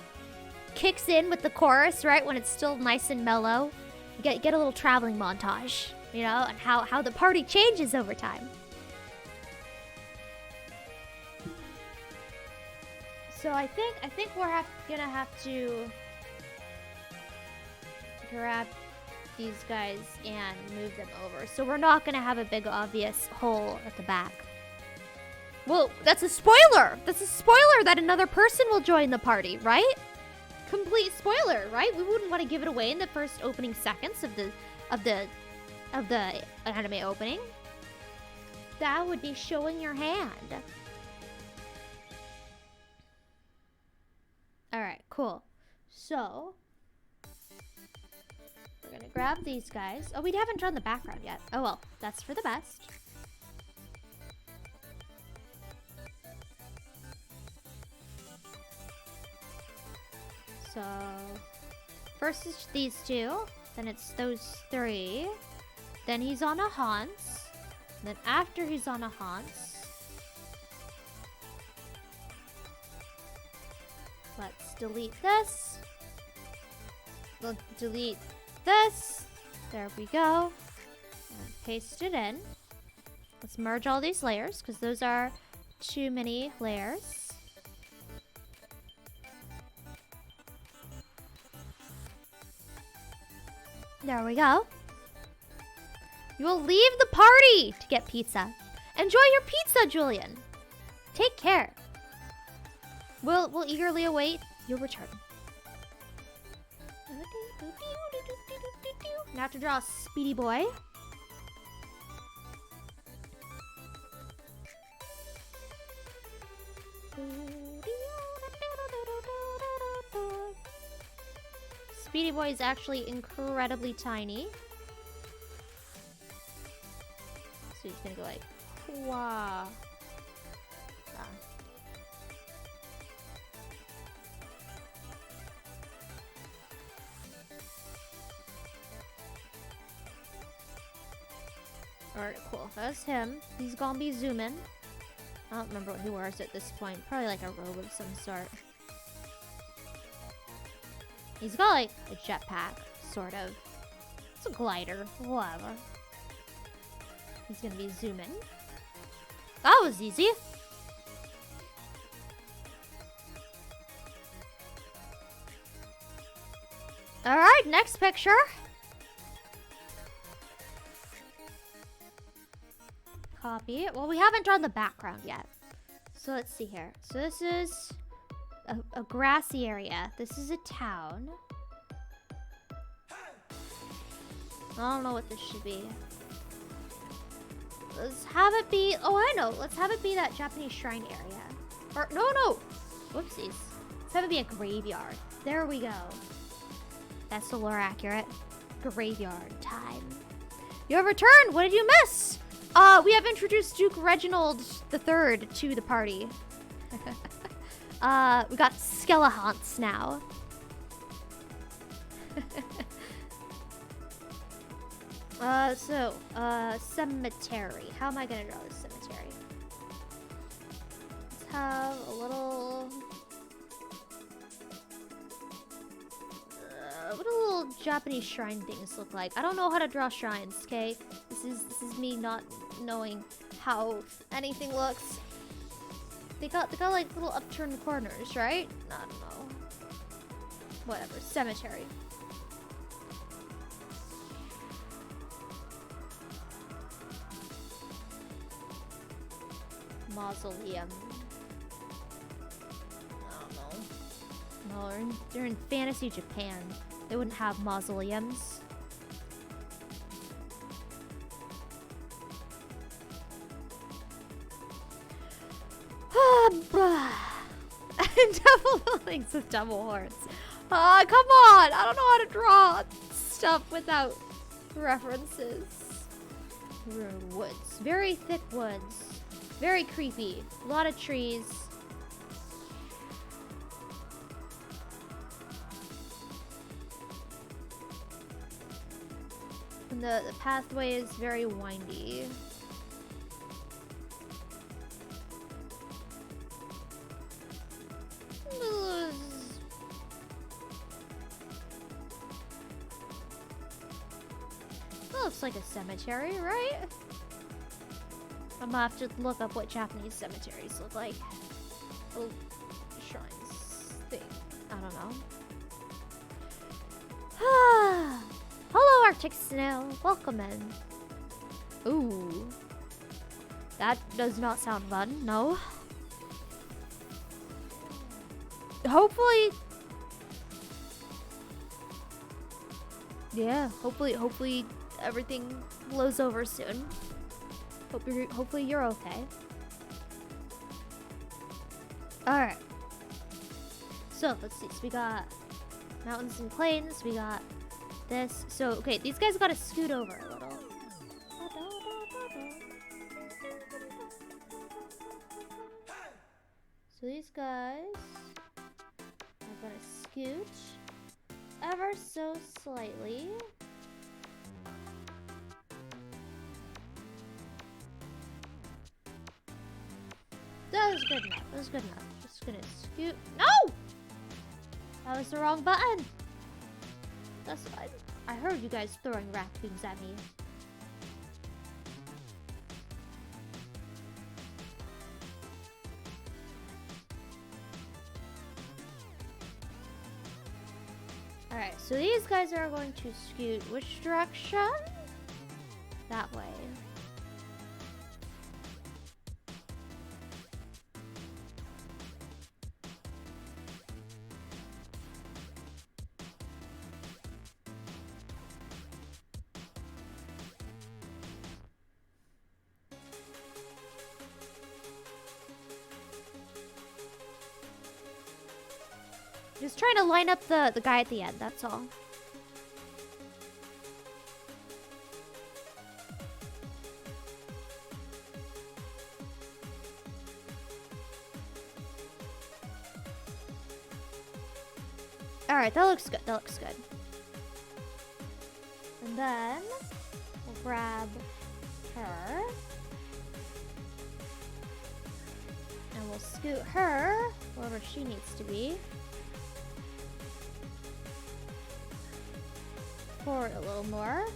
kicks in with the chorus, right? When it's still nice and mellow, you get a little traveling montage, you know, and how the party changes over time. So I think we're gonna have to grab these guys and move them over. So we're not gonna have a big obvious hole at the back. Well, that's a spoiler! That's a spoiler that another person will join the party, right? Complete spoiler, right? We wouldn't want to give it away in the first opening seconds of the anime opening. That would be showing your hand. Alright, cool. So we're gonna grab these guys. Oh, we haven't drawn the background yet. Oh well, that's for the best. So first is these two, then it's those three, then he's on a Hans, then after he's on a Hans, let's delete this. We'll delete this. There we go. And paste it in. Let's merge all these layers because those are too many layers. There we go. You will leave the party to get pizza. Enjoy your pizza, Julian. Take care. We'll eagerly await your return. Now to draw a Speedy Boy. Speedy Boy is actually incredibly tiny. So he's gonna go like, wow. Alright, cool. That's him. He's gonna be zooming. I don't remember what he wears at this point. Probably like a robe of some sort. He's got like a jetpack, sort of. It's a glider, whatever. He's gonna be zooming. That was easy. Alright, next picture. Copy. Well, we haven't drawn the background yet. So let's see here. So this is a grassy area. This is a town. I don't know what this should be. Let's have it be... Oh, I know. Let's have it be that Japanese shrine area. Or, no. Whoopsies. Let's have it be a graveyard. There we go. That's the lore accurate. Graveyard time. You have returned. What did you miss? We have introduced Duke Reginald III to the party. We got skeletons now. Cemetery. How am I gonna draw this cemetery? Let's have a little... what do little Japanese shrine things look like? I don't know how to draw shrines, okay? This is me not knowing how anything looks. They got like little upturned corners, right? I don't know. Whatever. Cemetery. Mausoleum. I don't know. No, they're in fantasy Japan. They wouldn't have mausoleums. Double buildings with double horns. Come on! I don't know how to draw stuff without references. Woods. Very thick woods. Very creepy. A lot of trees. And the pathway is very windy. That looks like a cemetery, right? I'm gonna have to look up what Japanese cemeteries look like. Little shrines thing. I don't know. Hello, Arctic Snow. Welcome in. Ooh. That does not sound fun. No. Hopefully... yeah, hopefully everything blows over soon. Hopefully you're okay. Alright. So, let's see. So we got mountains and plains. We got this. So, okay, these guys gotta scoot over a little. So these guys are gonna scoot ever so slightly. That was good enough. That was good enough. Just gonna scoot. No! That was the wrong button. That's fine. I heard you guys throwing raccoons at me. Alright, so these guys are going to scoot which direction? That way. Just trying to line up the guy at the end, that's all. Alright, that looks good, that looks good. And then we'll grab her. And we'll scoot her wherever she needs to be. Forward a little more.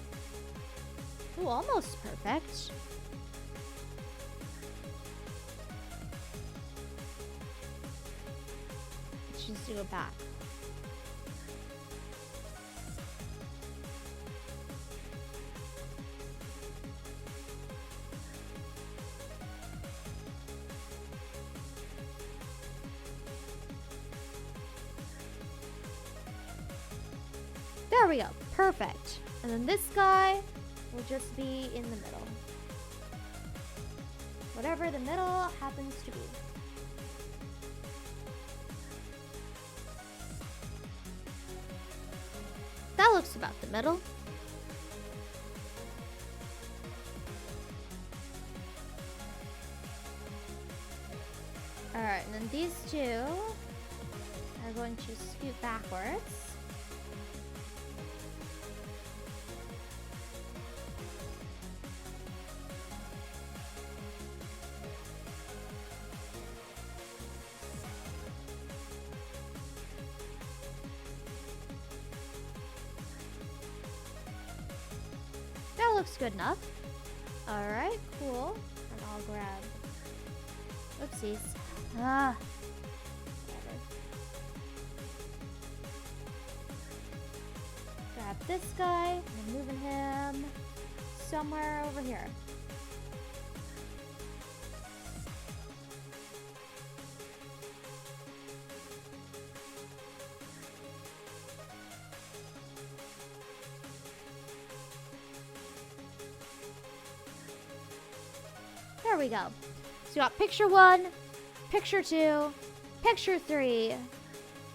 Ooh, almost perfect. She needs to go back. There we go. Perfect. And then this guy will just be in the middle. Whatever the middle happens to be. That looks about the middle. Alright, and then these two are going to scoot backwards. That looks good enough. Alright, cool. And I'll grab... Oopsies. Ah. Whatever. Grab this guy. I'm moving him somewhere over here. There we go. So you got picture 1, picture 2, picture 3,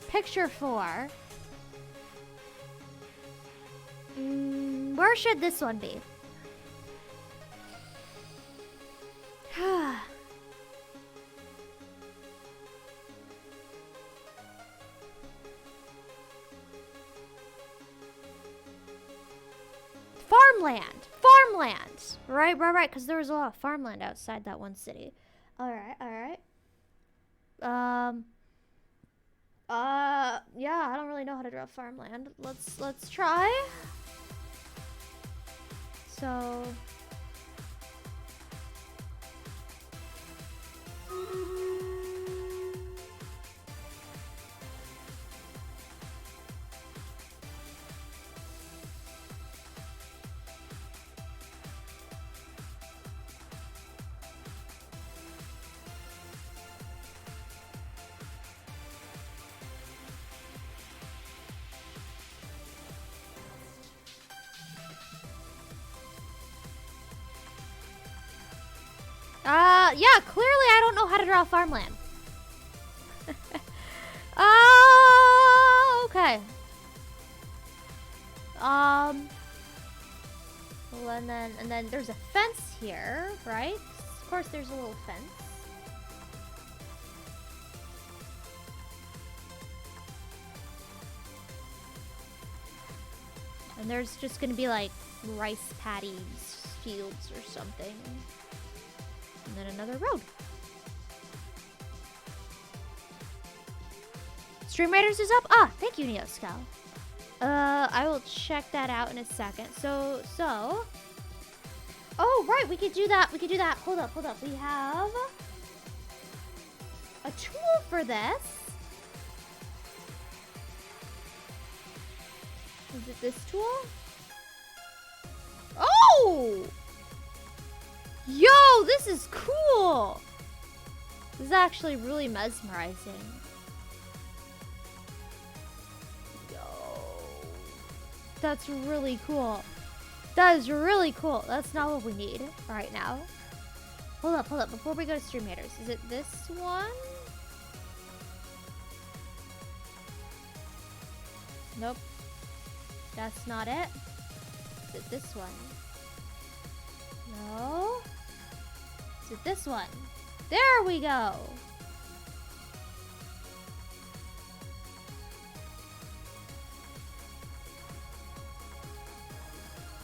picture 4. Where should this one be? Farmland! Farmland! Right, because there was a lot of farmland outside that one city. Alright. Yeah, I don't really know how to draw farmland. Let's try. So... yeah, clearly I don't know how to draw farmland. Okay. Well, and then there's a fence here, right? Of course there's a little fence. And there's just gonna be like rice paddies, fields or something. And then another road. Stream Raiders is up? Ah, thank you, NeoScal. I will check that out in a second. So. Oh, right, we could do that. Hold up. We have a tool for this. Is it this tool? Oh! Yo, this is cool! This is actually really mesmerizing. Yo. That's really cool. That is really cool. That's not what we need right now. Hold up. Before we go to Stream Raiders, is it this one? Nope. That's not it. Is it this one? No. Is it this one? There we go.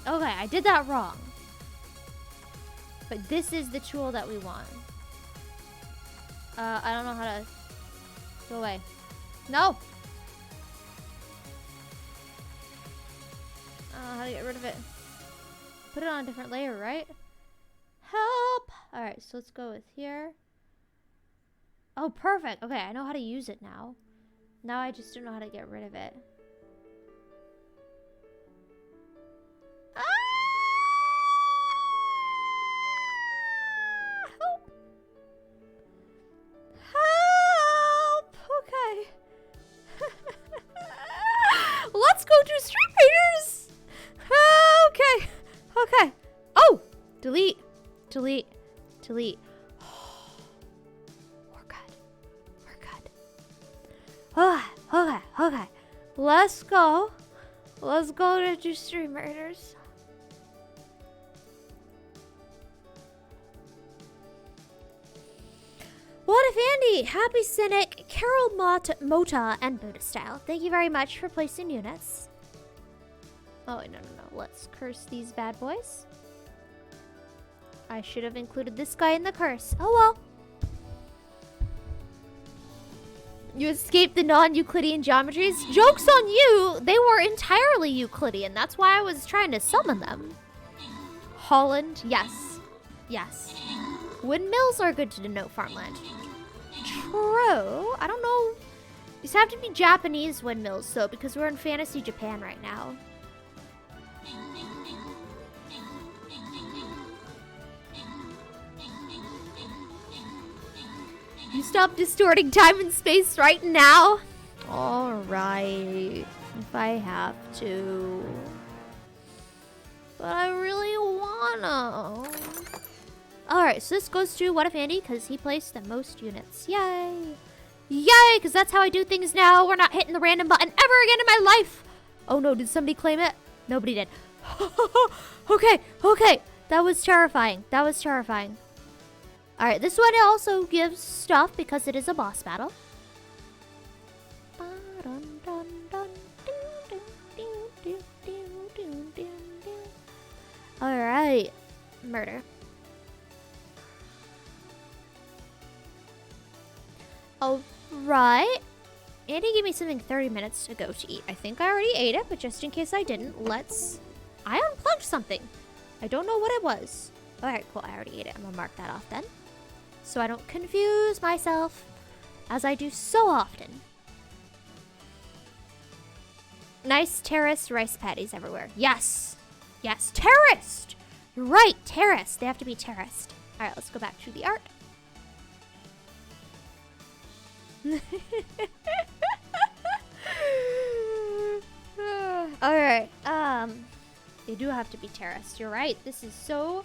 Okay, I did that wrong. But this is the tool that we want. I don't know how to... Go away. No! How to get rid of it. Put it on a different layer, right? Help! Alright, so let's go with here. Oh, perfect. Okay, I know how to use it now. Now I just don't know how to get rid of it. Ah! Help! Help! Okay. Let's go do Street Raiders! Okay. Oh! Delete. We're good. Okay. Let's go to do Stream Raiders. What if Andy? Happy Cynic, Carol Mota, and Buddha Style. Thank you very much for placing units. Oh, no. Let's curse these bad boys. I should have included this guy in the curse. Oh well. You escaped the non-Euclidean geometries? Joke's on you! They were entirely Euclidean. That's why I was trying to summon them. Holland, yes. Yes. Windmills are good to denote farmland. True. I don't know. These have to be Japanese windmills, though, because we're in Fantasy Japan right now. You stop distorting time and space right now? Alright. If I have to. But I really wanna. Alright, so this goes to What If Andy, because he placed the most units. Yay! Yay, because that's how I do things now. We're not hitting the random button ever again in my life. Oh no, did somebody claim it? Nobody did. Okay. That was terrifying. Alright, this one also gives stuff because it is a boss battle. Alright. Murder. Alright. Andy gave me something 30 minutes to go to eat. I think I already ate it, but just in case I didn't, I unplugged something. I don't know what it was. Alright, cool. I already ate it. I'm gonna mark that off then, so I don't confuse myself, as I do so often. Nice terraced rice paddies everywhere. Yes. Yes, terraced! You're right, terraced. They have to be terraced. Alright, let's go back to the art. Alright, they do have to be terraced. You're right. This is so...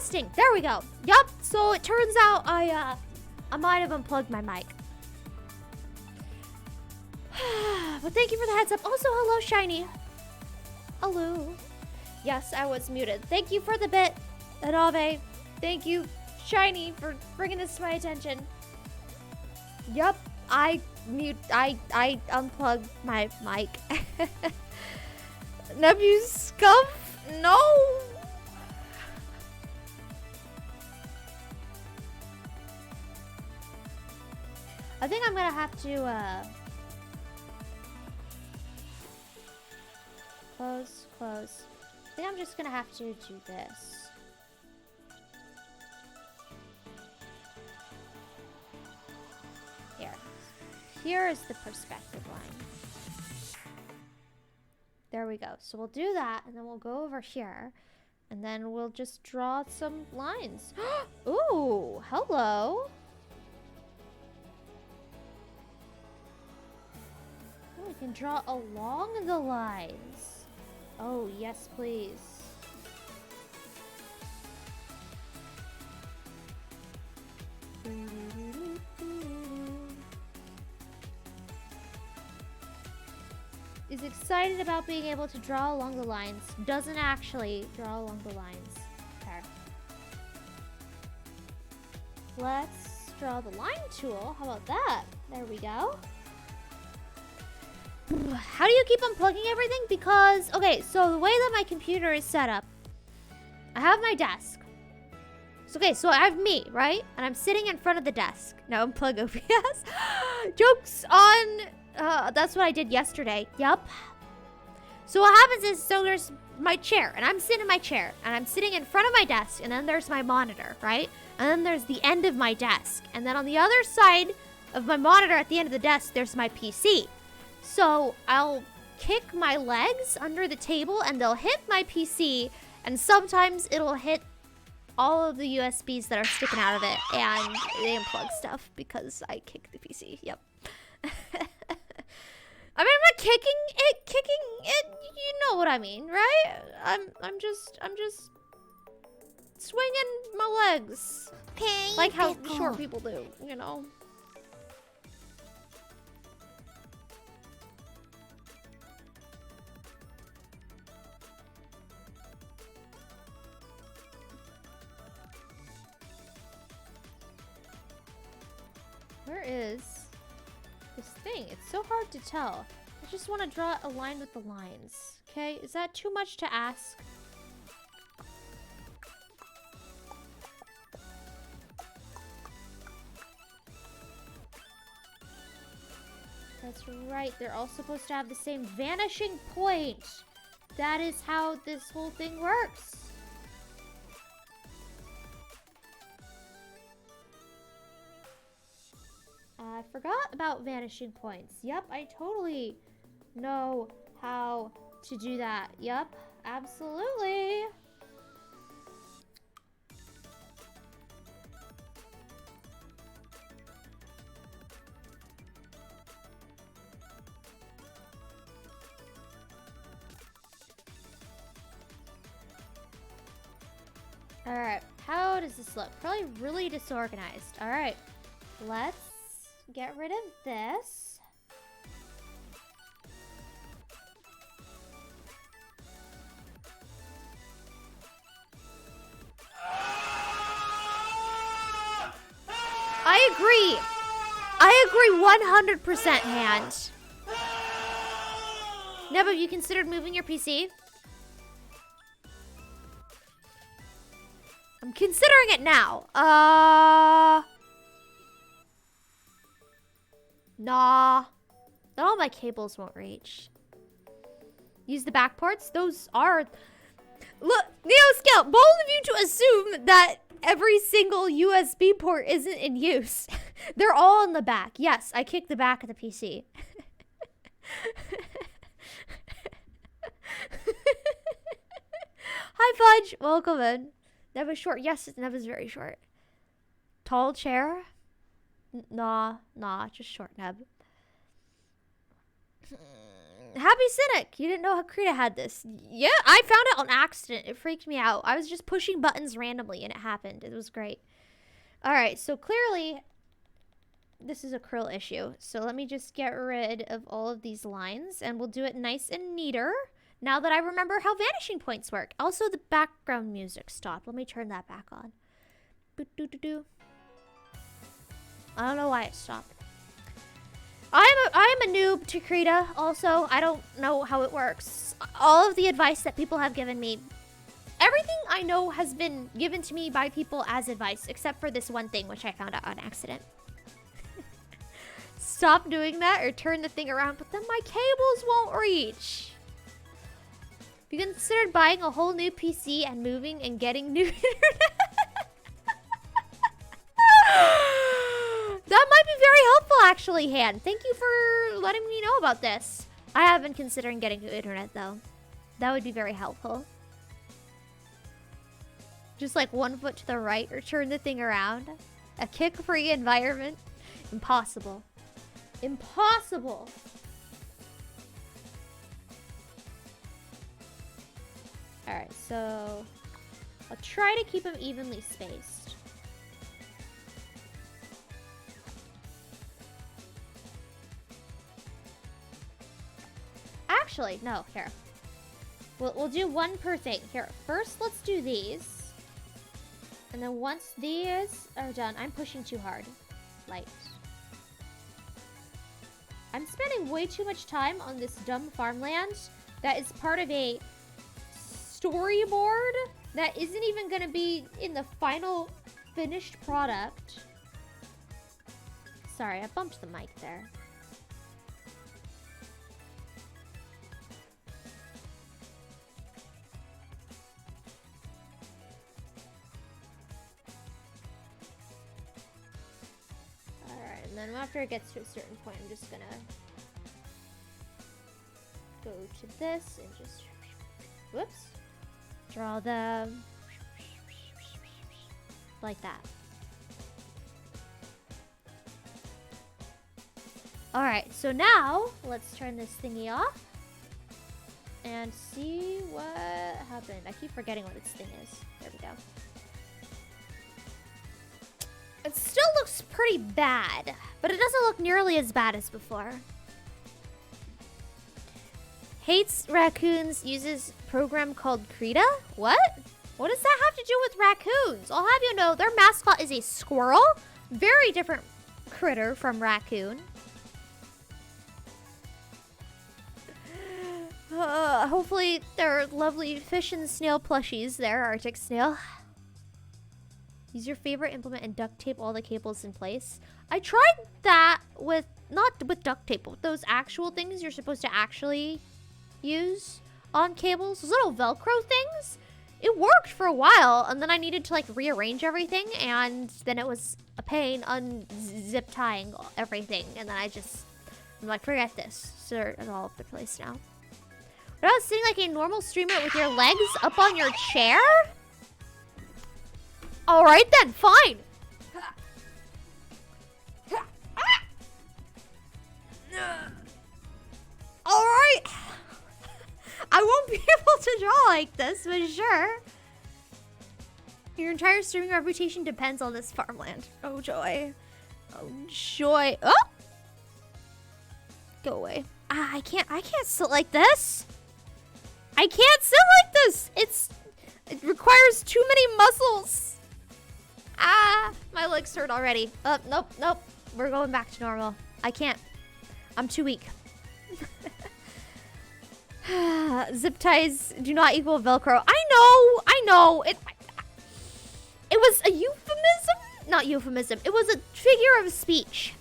testing. There we go. Yup. So it turns out I might have unplugged my mic. But thank you for the heads up. Also, hello, Shiny. Hello. Yes, I was muted. Thank you for the bit, Arave. Thank you, Shiny, for bringing this to my attention. Yup. I unplugged my mic. Nebvaux scuff? No. I think I'm gonna have to close. I think I'm just gonna have to do this. Here is the perspective line. There we go. So we'll do that, and then we'll go over here, and then we'll just draw some lines. Ooh, hello. Oh, we can draw along the lines. Oh, yes, please. Is excited about being able to draw along the lines. Doesn't actually draw along the lines. Okay. Let's draw the line tool. How about that? There we go. How do you keep unplugging everything? Because, okay, so the way that my computer is set up, I have my desk. So, okay, so I have me, right? And I'm sitting in front of the desk. Now unplug OBS. Jokes on... that's what I did yesterday. Yup. So what happens is, so there's my chair, and I'm sitting in my chair, and I'm sitting in front of my desk, and then there's my monitor, right? And then there's the end of my desk. And then on the other side of my monitor at the end of the desk, there's my PC. So I'll kick my legs under the table, and they'll hit my PC, and sometimes it'll hit all of the USBs that are sticking out of it, and they unplug stuff because I kicked the PC. Yep. I mean, I'm not kicking it, you know what I mean, right? I'm just swinging my legs. Like how short people do, you know? Where is this thing? It's so hard to tell. I just want to draw a line with the lines. Okay, is that too much to ask? That's right, they're all supposed to have the same vanishing point. That is how this whole thing works. I forgot about vanishing points. Yep, I totally know how to do that. Yep, absolutely. Alright, how does this look? Probably really disorganized. Alright, let's get rid of this. I agree. I agree 100%, Hand. Never, have you considered moving your PC? I'm considering it now. Nah. Not all my cables won't reach. Use the back ports? Those are... Look, NeoScout, bold of you to assume that every single USB port isn't in use. They're all in the back. Yes, I kicked the back of the PC. Hi, Fudge. Welcome in. Nev is short. Yes, Nev is very short. Tall chair? Nah, just short, Neb. Happy Cynic, you didn't know how Krita had this. Yeah, I found it on accident. It freaked me out. I was just pushing buttons randomly and it happened. It was great. All right, so clearly this is a krill issue. So let me just get rid of all of these lines and we'll do it nice and neater now that I remember how vanishing points work. Also, the background music stopped. Let me turn that back on. Boo-doo-doo-doo. I don't know why it stopped. I am a noob to Krita also. I don't know how it works. All of the advice that people have given me, everything I know has been given to me by people as advice, except for this one thing, which I found out on accident. Stop doing that or turn the thing around, but then my cables won't reach. Have you considered buying a whole new PC and moving and getting new internet? That might be very helpful, actually, Han. Thank you for letting me know about this. I have been considering getting new internet, though. That would be very helpful. Just like 1 foot to the right or turn the thing around. A kick-free environment. Impossible. Impossible. Alright, so I'll try to keep them evenly spaced. Actually, no, here. We'll do one per thing. Here, first let's do these. And then once these are done, I'm pushing too hard. Light. I'm spending way too much time on this dumb farmland that is part of a storyboard that isn't even going to be in the final finished product. Sorry, I bumped the mic there. And then after it gets to a certain point, I'm just gonna go to this and just, whoops, draw them like that. All right, so now let's turn this thingy off and see what happened. I keep forgetting what its thing is. There we go. It still looks pretty bad, but it doesn't look nearly as bad as before. Hates raccoons, uses program called Krita? What? What does that have to do with raccoons? I'll have you know, their mascot is a squirrel. Very different critter from raccoon. Hopefully there are lovely fish and snail plushies there, Arctic snail. Use your favorite implement and duct tape all the cables in place. I tried that with, not with duct tape, but with those actual things you're supposed to actually use on cables. Those little Velcro things. It worked for a while, and then I needed to like rearrange everything, and then it was a pain unzip tying everything, and then I'm like, forget this. So they're all over the place now. What about sitting like a normal streamer with your legs up on your chair? All right then, fine. All right. I won't be able to draw like this, but sure. Your entire streaming reputation depends on this farmland. Oh joy. Oh joy. Oh! Go away. I can't sit like this. I can't sit like this. It requires too many muscles. Ah, my legs hurt already. Nope. We're going back to normal. I can't. I'm too weak. Zip ties do not equal Velcro. I know. It was a euphemism? Not euphemism. It was a figure of speech.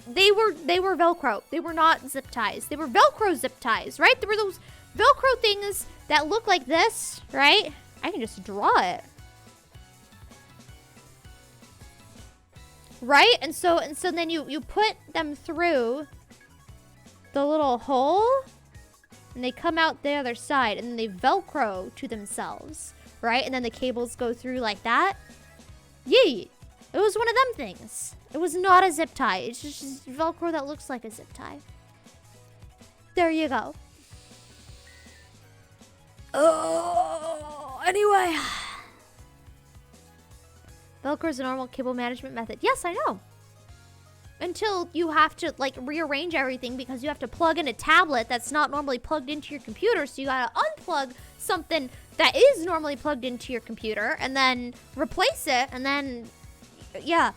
They were Velcro. They were not zip ties. They were Velcro zip ties, right? There were those Velcro things that look like this, right? I can just draw it. Right? And so then you put them through the little hole and they come out the other side and then they Velcro to themselves, right? And then the cables go through like that. Yee! It was one of them things. It was not a zip tie. It's just Velcro that looks like a zip tie. There you go. Oh, anyway. Velcro is a normal cable management method. Yes, I know. Until you have to like rearrange everything because you have to plug in a tablet that's not normally plugged into your computer. So you gotta unplug something that is normally plugged into your computer and then replace it. And then, yeah.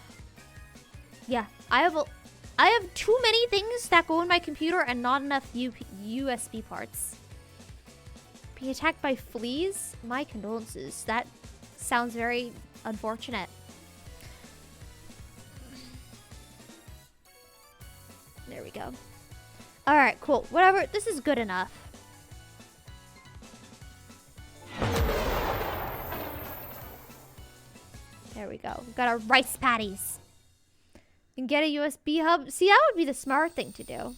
Yeah, I have too many things that go in my computer and not enough USB parts. Being attacked by fleas? My condolences. That sounds very unfortunate. There we go. Alright, cool. Whatever. This is good enough. There we go. We've got our rice patties. And get a USB hub. See, that would be the smart thing to do.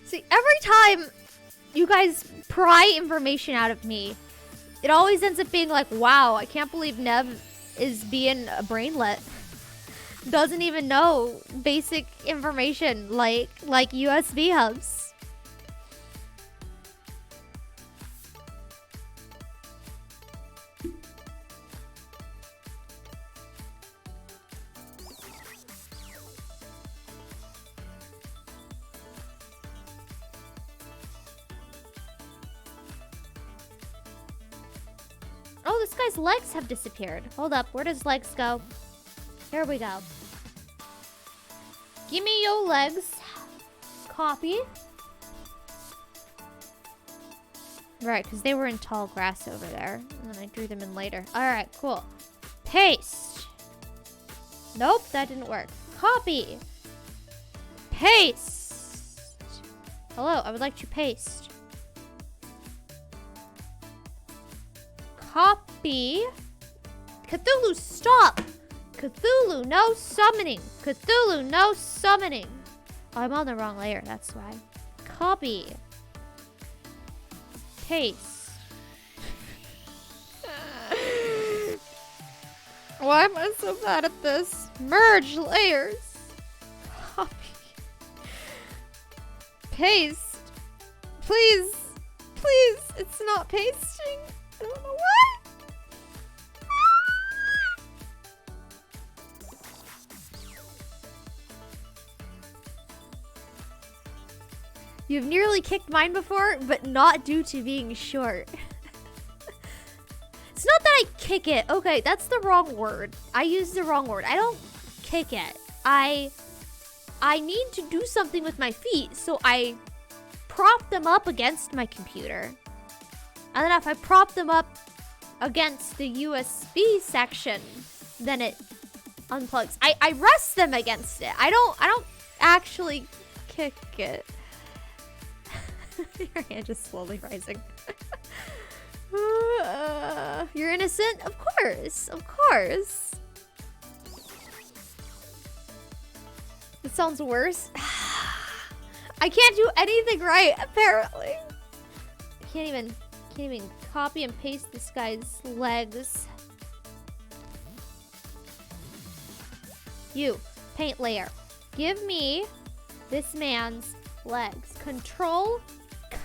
See, every time you guys pry information out of me, it always ends up being like, wow, I can't believe Nev is being a brainlet. Doesn't even know basic information like USB hubs. Oh, this guy's legs have disappeared. Hold up, where does legs go? Here we go. Give me your legs. Copy. Right, because they were in tall grass over there. And then I drew them in later. Alright, cool. Paste. Nope, that didn't work. Copy. Paste. Hello, I would like to paste. Copy. Cthulhu, stop! Cthulhu, no summoning. Cthulhu, no summoning. Oh, I'm on the wrong layer, that's why. Copy. Paste. Why am I so bad at this? Merge layers. Copy. Paste. Please. Please. It's not pasting. I don't know why. You've nearly kicked mine before, but not due to being short. It's not that I kick it. Okay, that's the wrong word. I used the wrong word. I don't kick it. I need to do something with my feet, so I prop them up against my computer. And then if I prop them up against the USB section, then it unplugs. I rest them against it. I don't actually kick it. Your hand just slowly rising. You're innocent? Of course. Of course. It sounds worse. I can't do anything right, apparently. I can't even copy and paste this guy's legs. You, paint layer. Give me this man's legs. Control,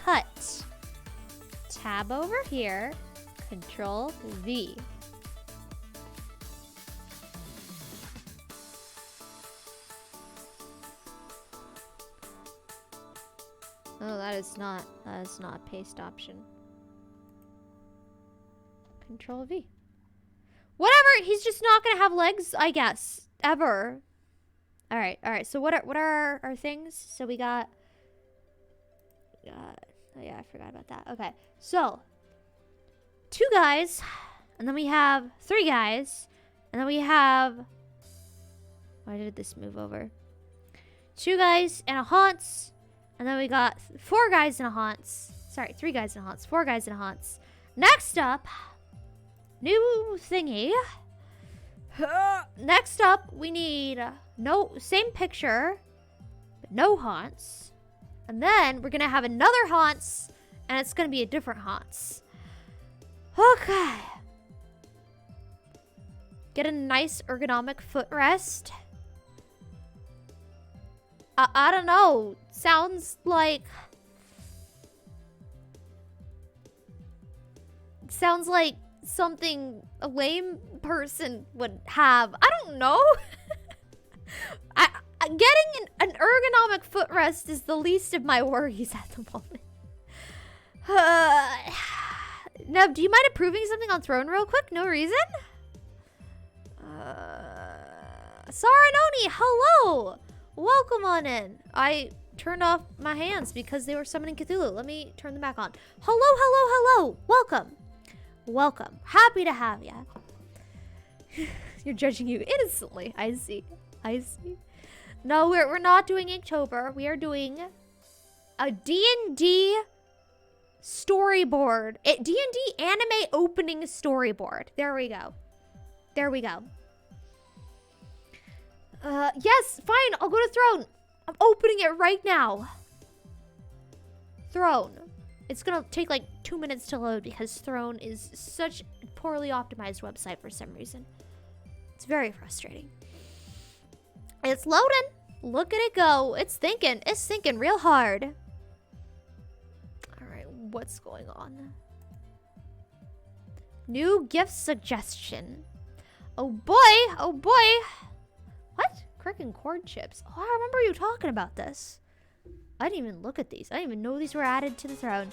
cut. Tab over here. Control V. Oh, that is not a paste option. Control V. Whatever, he's just not gonna have legs, I guess. Ever. Alright, so what are our things? So we got oh yeah, I forgot about that. Okay, so 2 guys, and then we have 3 guys, and then we have, why did this move over? 2 guys and a haunts, and then we got 4 guys and a haunts. Sorry, 3 guys and a haunts, 4 guys and a haunts. Next up, new thingy. Next up, we need same picture, but no haunts. And then we're gonna have another haunts, and it's gonna be a different haunts. Okay. Get a nice ergonomic footrest. I don't know. Sounds like something a lame person would have. I don't know. Getting an ergonomic footrest is the least of my worries at the moment. Neb, do you mind approving something on Throne real quick? No reason? Saranoni, hello! Welcome on in. I turned off my hands because they were summoning Cthulhu. Let me turn them back on. Hello, hello, hello. Welcome. Welcome. Happy to have ya. You're judging you innocently. I see. I see. No, we're not doing Inktober. We are doing a D&D storyboard. D&D anime opening storyboard. There we go. There we go. Yes, fine. I'll go to Throne. I'm opening it right now. Throne. It's gonna take like 2 minutes to load because Throne is such a poorly optimized website for some reason. It's very frustrating. It's loading. Look at it go. It's thinking. It's thinking real hard. All right, what's going on? New gift suggestion. Oh boy. Oh boy. What? Crick and cord chips. Oh, I remember you talking about this. I didn't even look at these. I didn't even know these were added to the Throne.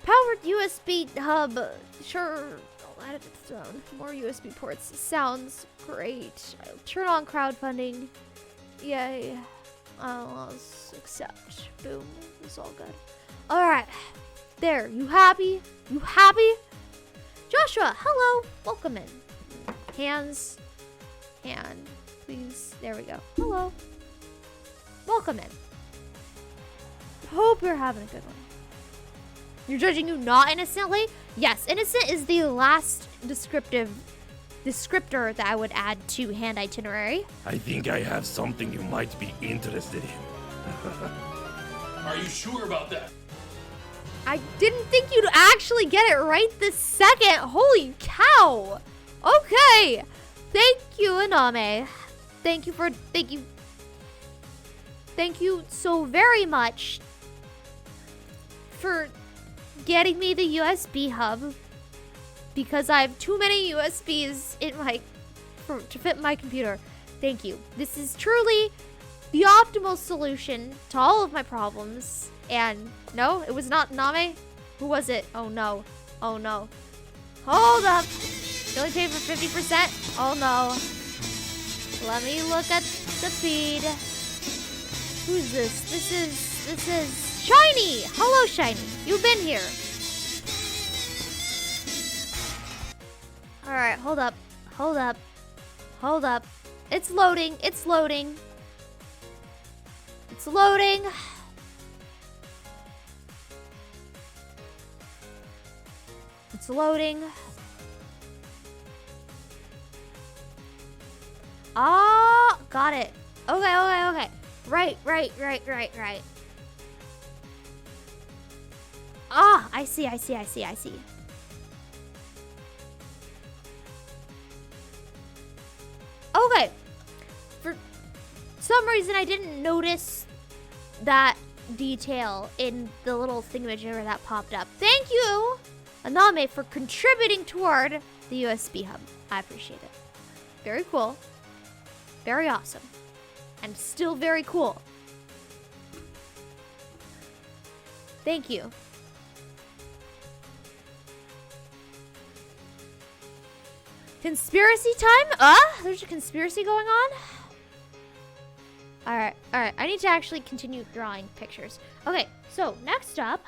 Powered USB hub. Sure, I'll add it to the Throne. More USB ports. Sounds great. I'll turn on crowdfunding. Yay. I'll accept. Boom. It's all good. Alright. There. You happy? You happy? Joshua, hello. Welcome in. Hands. Hand. Please. There we go. Hello. Welcome in. Hope you're having a good one. You're judging you not innocently? Yes, innocent is the last descriptor that I would add to hand itinerary. I think I have something you might be interested in. Are you sure about that? I didn't think you'd actually get it right this second. Holy cow. Okay. Thank you, Aname. Thank you so very much for getting me the USB hub because I have too many USBs in to fit my computer. Thank you. This is truly the optimal solution to all of my problems. And no, it was not Name. Who was it? Oh no. Oh no. Hold up. You only paid for 50%? Oh no. Let me look at the feed. Who's this? This is Shiny. Hello, Shiny. You've been here. All right, hold up. Hold up. Hold up. It's loading. It's loading. It's loading. It's loading. Ah, got it. Okay. Right. Ah, I see. Okay. For some reason, I didn't notice that detail in the little thingamajigger that popped up. Thank you, Aname, for contributing toward the USB hub. I appreciate it. Very cool. Very awesome. And still very cool. Thank you. Conspiracy time? There's a conspiracy going on? Alright. I need to actually continue drawing pictures. Okay, so next up.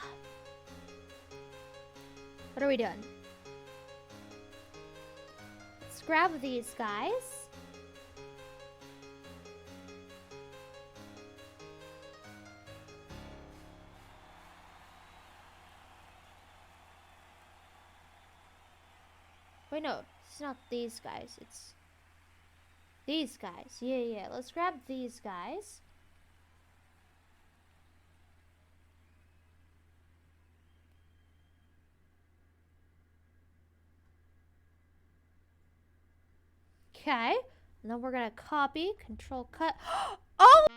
What are we doing? Let's grab these guys. Wait, no, it's not these guys. It's these guys. Yeah. Let's grab these guys. Okay. And then we're gonna copy, control cut. Oh!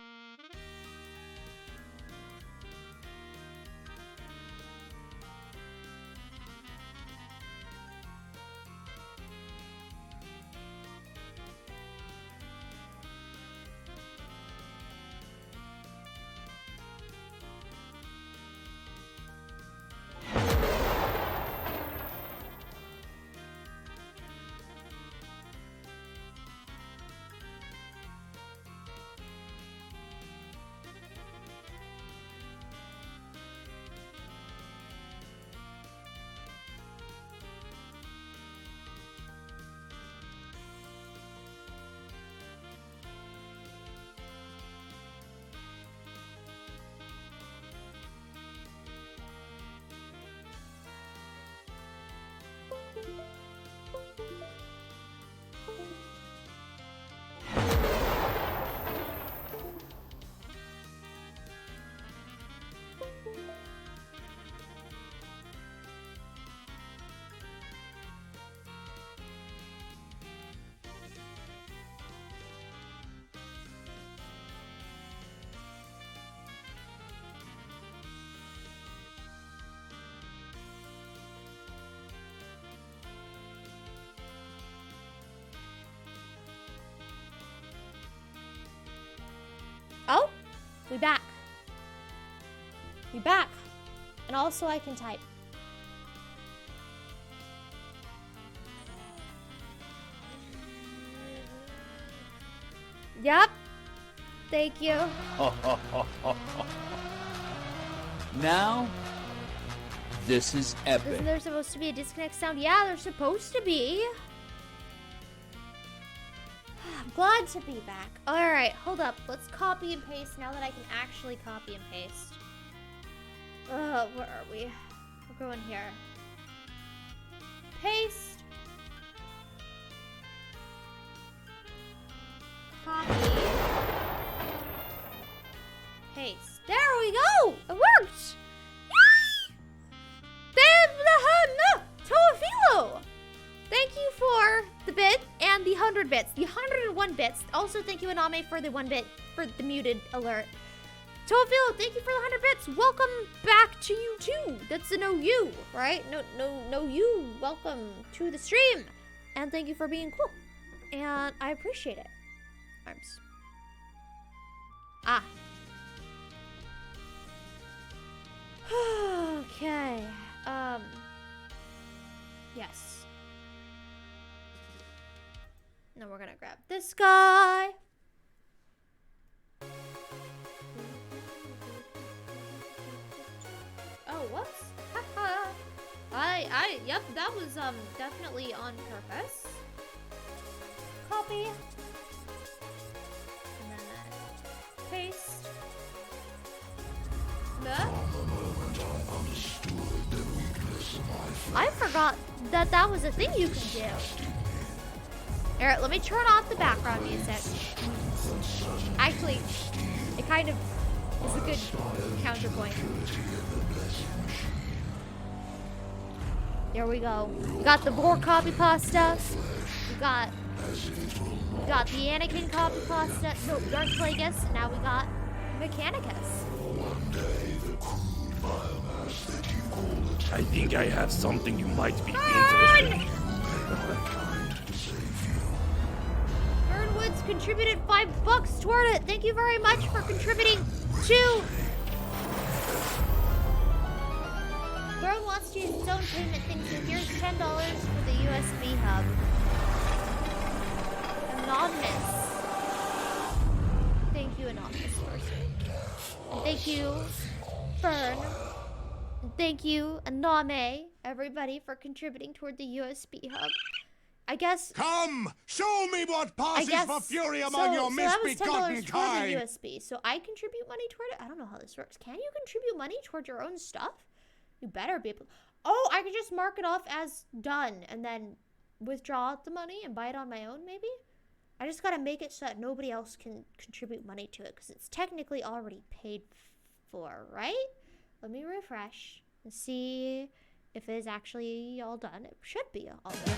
Oh, we back. We back. And also I can type. Yep. Thank you. Now, this is epic. Isn't there supposed to be a disconnect sound? Yeah, there's supposed to be. I'm glad to be back. Alright, hold up. Let's copy and paste now that I can actually copy and paste. Where are we? We're going here. Paste. Copy. Paste. There we go! It worked! Yay! Toafilo! Thank you for the bit and the 100 bits. The 101 bits. Also, thank you, Aname, for the 1 bit for the muted alert. Toafilo, thank you for the 100 bits. Welcome back to you too. That's a no you, right? No you. Welcome to the stream. And thank you for being cool. And I appreciate it. Arms. Ah. Okay. Yes. Now we're gonna grab this guy. Oh, whoops. Haha. Yep, that was definitely on purpose. Copy. And then paste. I forgot that that was a thing you could do. Alright, let me turn off the background music. Actually, it kind of is a good counterpoint. There we go. We got the Vor copy pasta. We got the Anakin copy pasta. No, Darth Plagueis. And now we got Mechanicus. I think I have something you might be interested in. Burnwoods contributed $5 toward it. Thank you very much for contributing to. Burn wants to use his own payment thing, so here's $10 for the USB hub. Anonymous. Thank you, anonymous person. And thank you, Fern. And thank you, Aname, everybody, for contributing toward the USB hub. I guess. Come, show me what passes for fury among your misbegotten $10 kind. toward the USB, so I contribute money toward it. I don't know how this works. Can you contribute money toward your own stuff? You better be able. Oh, I could just mark it off as done and then withdraw the money and buy it on my own, maybe? I just gotta make it so that nobody else can contribute money to it because it's technically already paid for, right? Let me refresh and see if it is actually all done. It should be all done.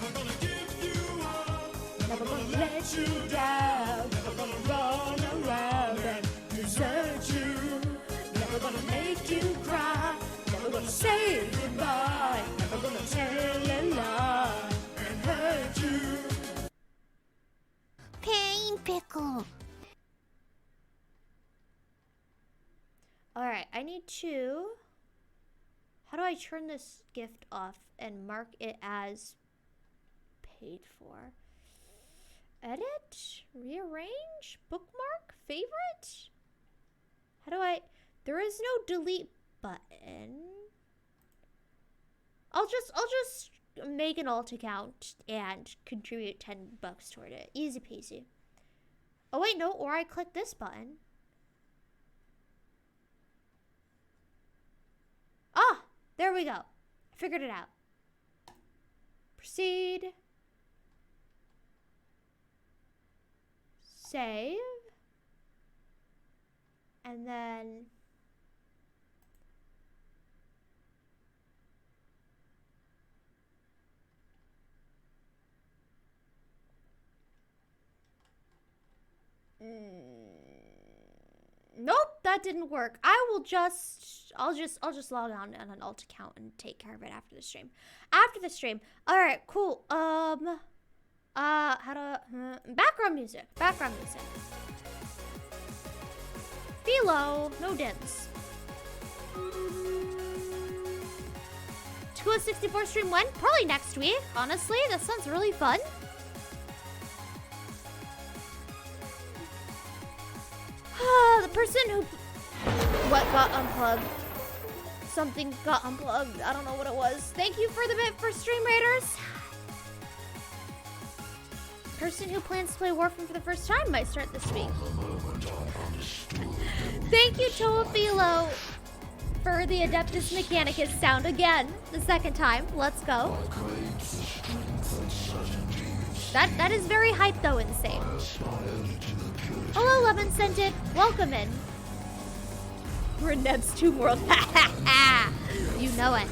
Never gonna let you down. Never gonna run around and desert you. Never gonna make you cry. Never gonna say goodbye. Never gonna tell a lie and hurt you. Pain pickle. Alright, I need to... How do I turn this gift off and mark it as paid for? Edit? Rearrange? Bookmark? Favorite? How do I... There is no delete button. I'll just make an alt account and contribute $10 toward it. Easy peasy. Oh wait, no, or I click this button. Ah, there we go. I figured it out. Proceed. Save. And then... Nope, that didn't work. I'll just log on an alt account and take care of it after the stream. After the stream. All right, cool. Background music. Philo, no dims. 264 stream when? Probably next week. Honestly, that sounds really fun. The person who... What got unplugged? Something got unplugged. I don't know what it was. Thank you for the bit for Stream Raiders. Person who plans to play Warframe for the first time might start this week. Thank you, Toafilo, for the Adeptus Mechanicus sound again. The second time. Let's go. That is very hype, though, insane. Hello, Lemon Scented. Welcome in. We're in Neb's Tomb World. You know it.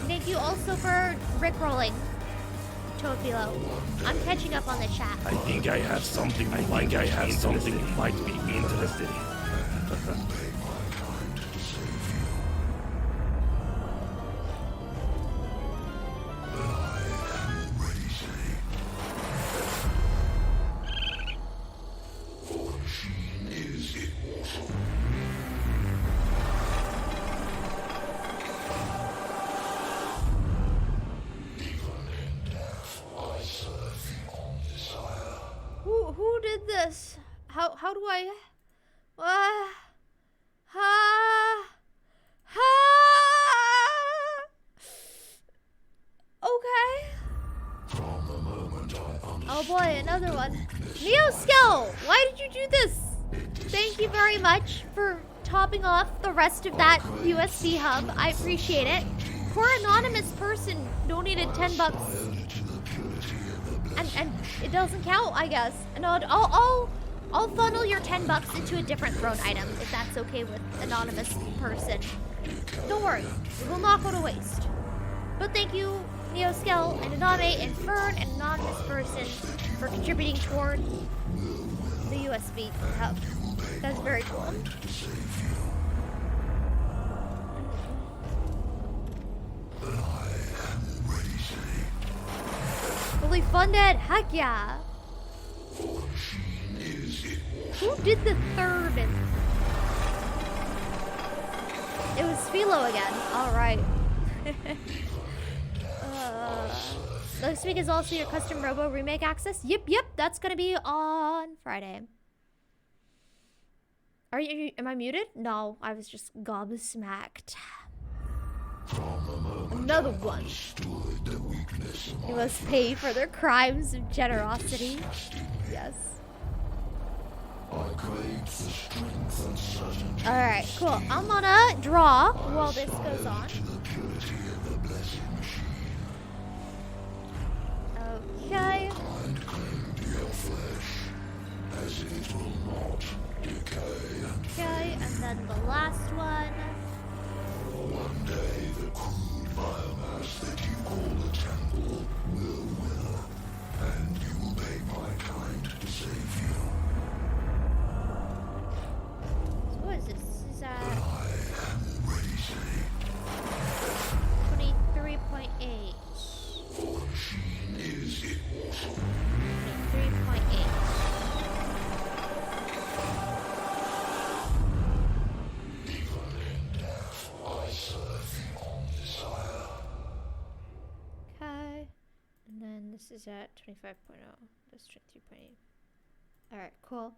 Thank you also for rickrolling, Toafilo. I'm catching up on the chat. I think I have something you might be interested in. Who did this? How do I... Okay. Oh boy, another one. Neoskill, why did you do this? Thank you very much for topping off the rest of that USB hub. I appreciate it. Poor anonymous person donated $10. And it doesn't count, I guess. And I'll funnel your $10 into a different throne item if that's okay with anonymous person. Don't worry, it will not go to waste. But thank you, Neoskill and Aname and Fern and anonymous person for contributing toward the USB hub. That's very cool. Fully funded, heck yeah. Who did the third? It was Philo again. All right. This week is also your custom Robo remake access. Yep. That's gonna be on Friday. Am I muted? No, I was just gobsmacked. Another one. You must pay for their crimes of generosity. Yes. Alright, cool. I'm gonna draw while this goes on. Okay. Okay, and then the last one. One day, the crude biomass that you call the temple This is at 25.0. That's 23.8. Alright, cool.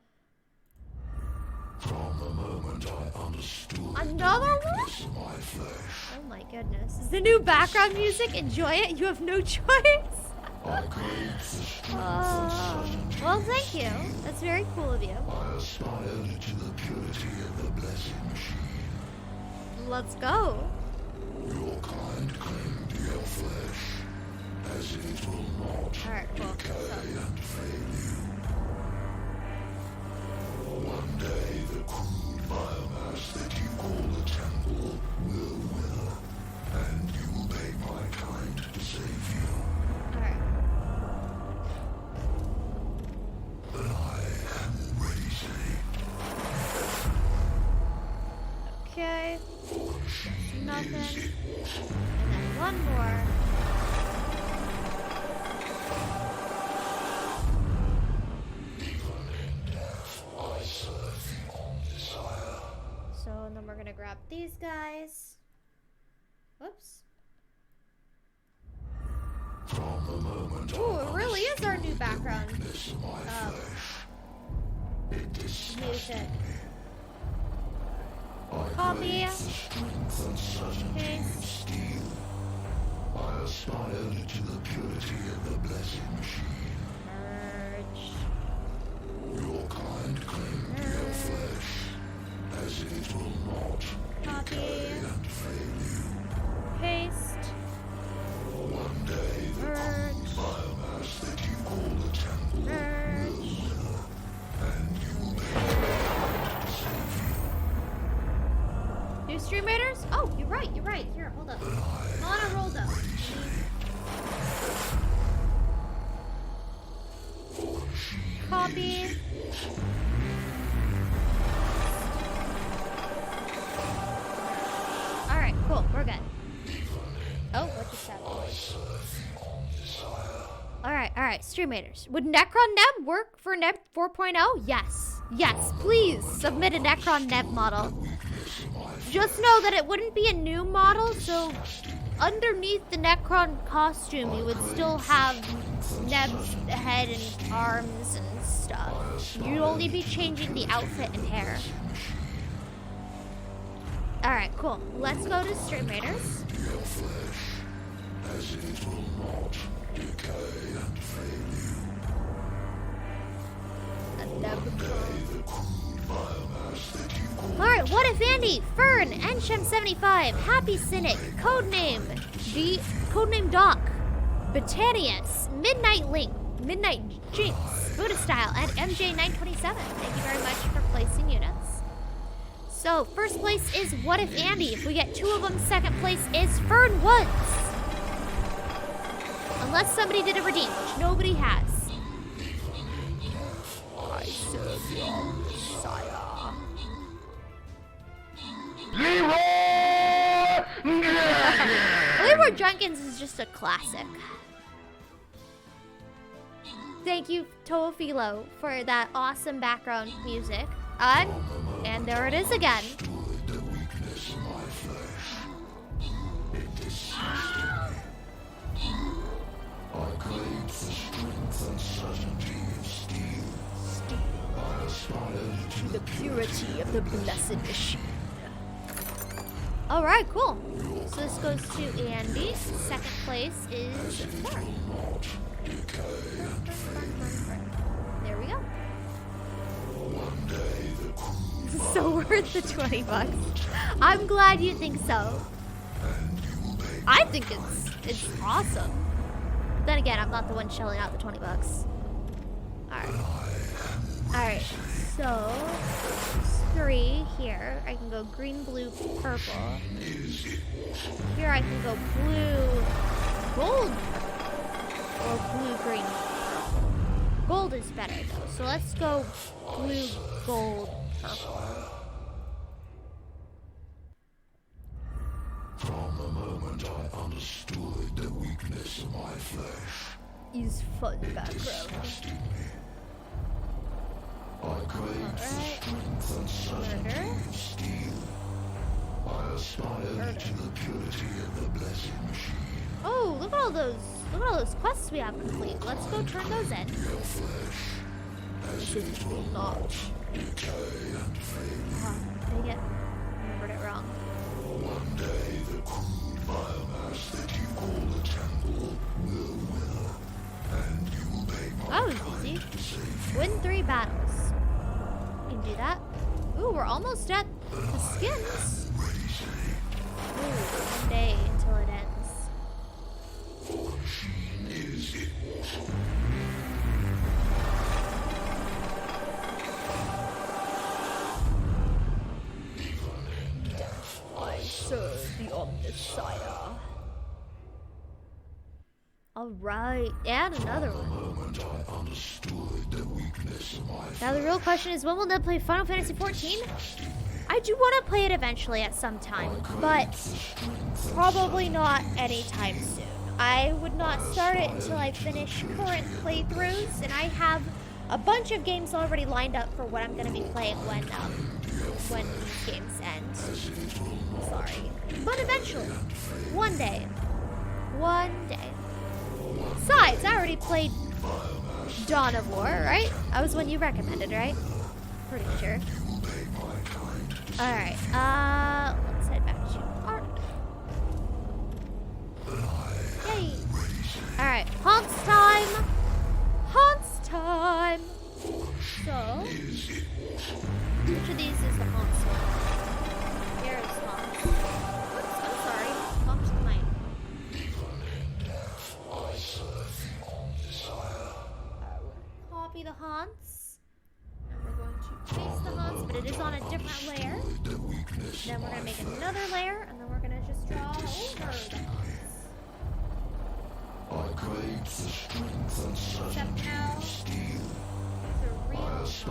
From the moment I understood Another one? weakness of my flesh, Oh my goodness. Is the new background music? Enjoy it. You have no choice. I craved the strength and certainty. Well, thank you. That's very cool of you. I aspired to the purity of the blessed machine. Let's go. Your kind claim to your flesh, as it will not Alright, cool. decay and fail you. One day the crude biomass that you call the temple will wither, and you will beg my kind to save you. Alright. But I am already saved. Okay. Nothing. And then one more. Even in death, I serve you on desire. So, and then we're gonna grab these guys. Whoops. From the moment Ooh, it really is our new background. weakness of my flesh, it disgusted Music. me. I Copy. craved the strength and certainty Paste. of steel. I aspired to the purity of the blessed machine. Merge. Your kind claim to your flesh, as it will not Copy. decay and fail you. Paste. One day the crude biomass that you call the temple will wither, and you will beg my kind to save you. New stream raiders? Oh, you're right, you're right. Here, hold up. I'm on a roll though. Copy. Alright, cool, we're good. Oh, what just happened? Alright, stream raiders. Would Necron Neb work for Neb 4.0? Yes. Yes, please submit a Necron Neb model. Just know that it wouldn't be a new model, so underneath the Necron costume, you would still have Neb's head and arms and stuff. You'd only be changing the outfit and hair. Alright, cool. Let's go to Stream Raiders. Your flesh, as it will not decay and fail you. One day the crude biomass that you call Alright, what if Andy, Fern, Enshem75, Happy Cynic, Codename Doc, Botanius, Midnight Link, Midnight Jinx, Buddha Style, and MJ927. Thank you very much for placing units. So, first place is What If Andy. If we get two of them, second place is Fern Woods. Unless somebody did a redeem, which nobody has. I serve your Messiah. Leroy Jenkins is just a classic. Thank you, Toafilo, for that awesome background music. And there it is again. the weakness of my flesh. It disgusted me. I craved the strength and certainty of steel. I aspired to The purity of the blessed machine. Alright, cool. So this goes to Andy. Second place is Fern. not decay and fail. There we go. One day the crude This is so worth the $20. I'm glad you think so. I think it's awesome. But then again, I'm not the one shelling out the $20. Alright, so 3 here. I can go green, blue, purple. Here I can go blue, gold, or blue, green, purple. Gold is better though, so let's go blue, gold, purple. From the moment I understood the weakness of my flesh, Is fun background. disgusted me. I craved the Alright. strength and certainty Murder. of steel. I aspired to the purity of the blessed machine. Oh, look at all those Look at all those quests we have complete. Let's go turn those in. This is not. Dang it. Remembered it wrong. One day the crude biomass that you call the temple will wither, and you will pay my That was kind easy. to save you. Win 3 battles. You can do that. Ooh, we're almost at the skins. Ooh, 1 day until it ends. For the machine is immortal. Even in death, I Serve the Omnissiah. Alright, and another one. moment I understood the weakness of my Now the real question is, when will Ned play Final Fantasy XIV? I do want to play it eventually at some time, but probably not anytime soon. I would not start it until I finish current playthroughs, and I have a bunch of games already lined up for what I'm going to be playing when these games end. Sorry. But eventually. One day. One day. Besides, I already played Dawn of War, right? That was one you recommended, right? Pretty sure. Alright, let's head back to Ark. Yay! Alright, haunts time! Haunts time! So, which of these is the haunts one? Here's haunts. Oops, I'm sorry. Haunts mine. Copy the haunts. And we're going to paste the haunts, but it is on a different layer. Then we're going to make another layer, and then we're going to just draw over the haunts. Except now, the real haunts.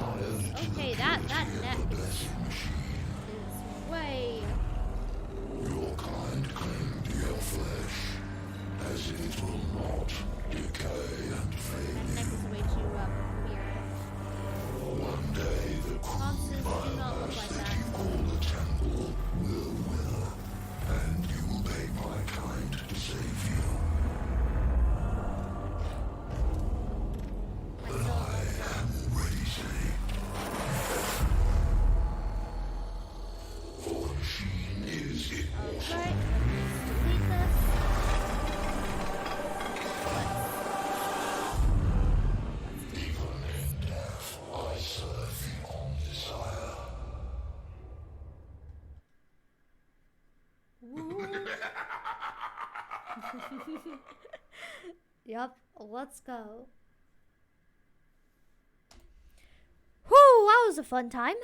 Okay, that neck is way... Your kind claim your flesh, as it will not decay and fade. That neck is way too weird. One day the Haunts do not look like that. call the temple will wither, and you will pay my kind to save you. But I am already saved. For the machine is immortal. Alright, let's delete this. Even in death, I serve the Omnissiah. Yup, let's go. Whew, that was a fun time.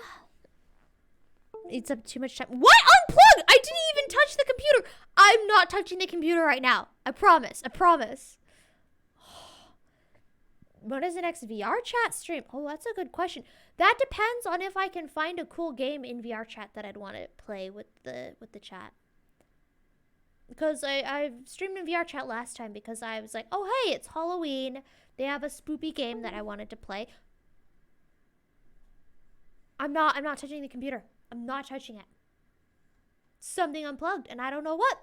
Eats up too much time. What? Unplug! I didn't even touch the computer. I'm not touching the computer right now. I promise. I promise. When is the next VR chat stream? Oh, that's a good question. That depends on if I can find a cool game in VR chat that I'd want to play with the chat. Because I streamed in VR chat last time because I was like, oh hey, it's Halloween. They have a spoopy game that I wanted to play. I'm not touching the computer. I'm not touching it. Something unplugged and I don't know what.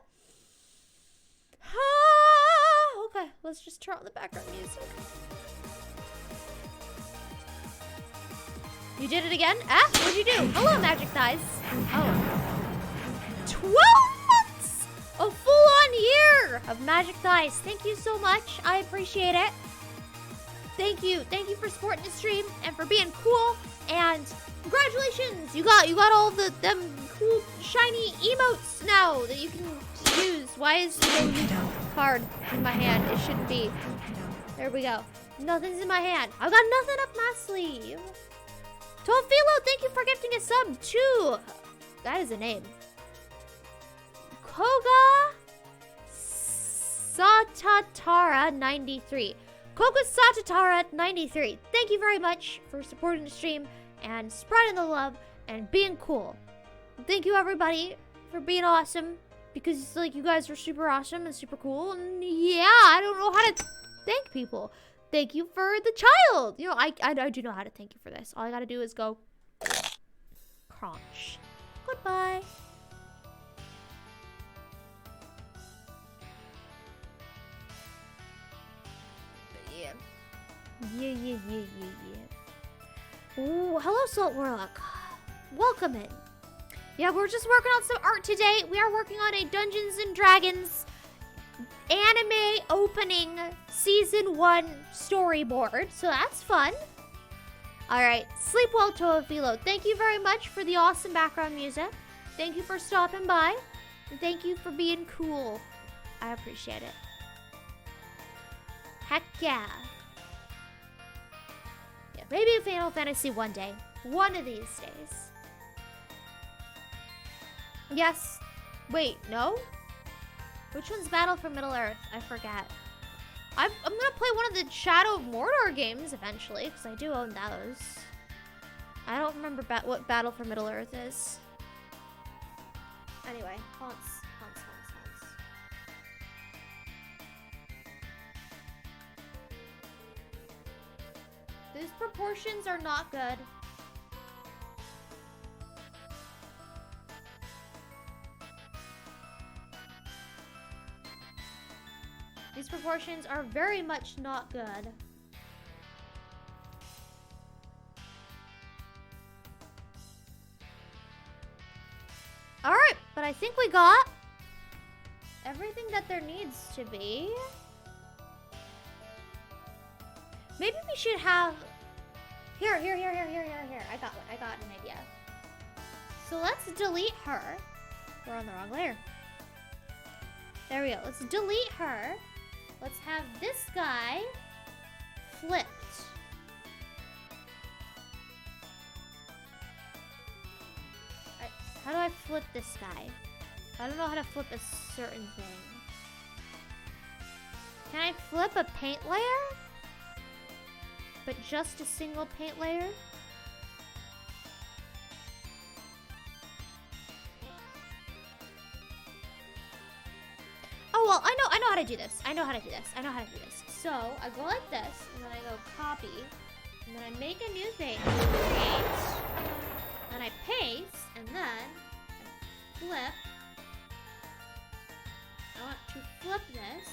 Okay, let's just turn on the background music. You did it again? Ah, what'd you do? Hello, Magic Thighs. Oh. 12 months! A full-on year of Magic Thighs. Thank you so much. I appreciate it. Thank you. Thank you for supporting the stream and for being cool. And congratulations! You got all them cool shiny emotes now that you can use. Why is the card in my hand? It shouldn't be. There we go. Nothing's in my hand. I've got nothing up my sleeve. Tofilo, thank you for gifting a sub too. That is a name. Koga Satatara 93. Koga Satatara 93. Thank you very much for supporting the stream and spreading the love and being cool. Thank you everybody for being awesome because like you guys are super awesome and super cool and yeah, I don't know how to thank people. Thank you for the child. You know, I do know how to thank you for this. All I gotta do is go crunch. Goodbye. Yeah. Ooh, hello, Salt Warlock. Welcome in. Yeah, we're just working on some art today. We are working on a Dungeons and Dragons anime opening season 1 storyboard, so that's fun. All right, sleep well, Toafilo. Thank you very much for the awesome background music. Thank you for stopping by, and thank you for being cool. I appreciate it. Heck yeah. Yeah, maybe Final Fantasy one day. One of these days. Yes. Wait, no? Which one's Battle for Middle-earth? I forget. I'm gonna play one of the Shadow of Mordor games eventually, because I do own those. I don't remember what Battle for Middle-earth is. Anyway, haunts. These proportions are not good. These proportions are very much not good. Alright, but I think we got everything that there needs to be. Maybe we should have... Here. I got an idea. So let's delete her. We're on the wrong layer. There we go. Let's delete her. Let's have this guy flipped. How do I flip this guy? I don't know how to flip a certain thing. Can I flip a paint layer? But just a single paint layer? Oh, well, I know how to do this. I know how to do this. So, I go like this, and then I go copy, and then I make a new thing, paste, then I paste, and then I flip. I want to flip this.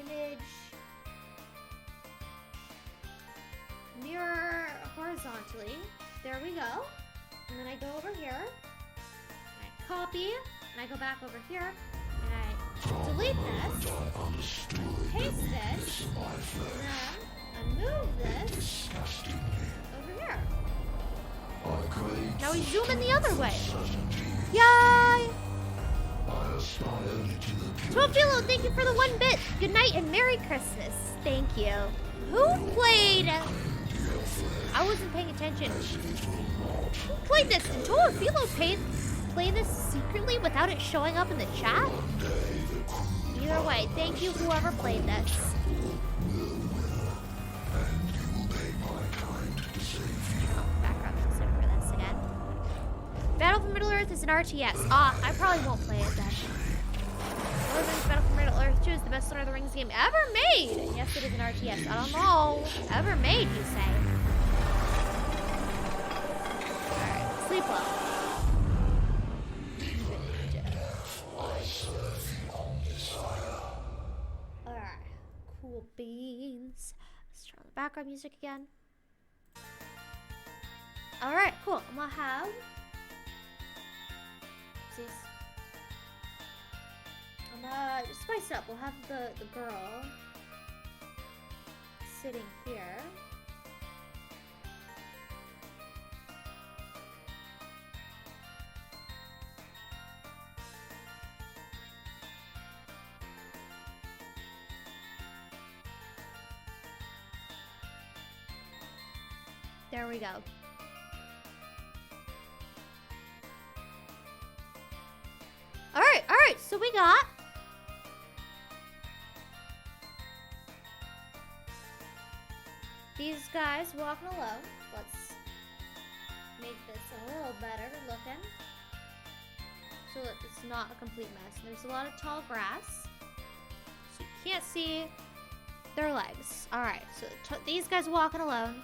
Image. Mirror horizontally. There we go. And then I go over here. Copy, and I go back over here, and I delete this, paste this, and then I move this over here. Now we zoom in the other way. Yay! Tofilo, thank you for the 1 bit. Good night and Merry Christmas. Thank you. Who played? I wasn't paying attention. Who played this? Did Tofilo play this secretly without it showing up in the chat? Either way, thank you whoever played this. Background music for this again. Battle for Middle-earth is an RTS. Ah, I probably won't play it then. Lord of the Rings Battle for Middle-earth 2 is the best Lord of the Rings game ever made. Yes, it is an RTS. I don't know. Ever made, you say? Alright, sleep well. Alright, cool beans. Let's turn on the background music again. Alright, cool. I'm gonna have... I'm gonna spice it up. We'll have the girl sitting here. There we go. Alright, so we got these guys walking alone. Let's make this a little better looking so that it's not a complete mess. And there's a lot of tall grass, so you can't see their legs. Alright, so these guys walking alone.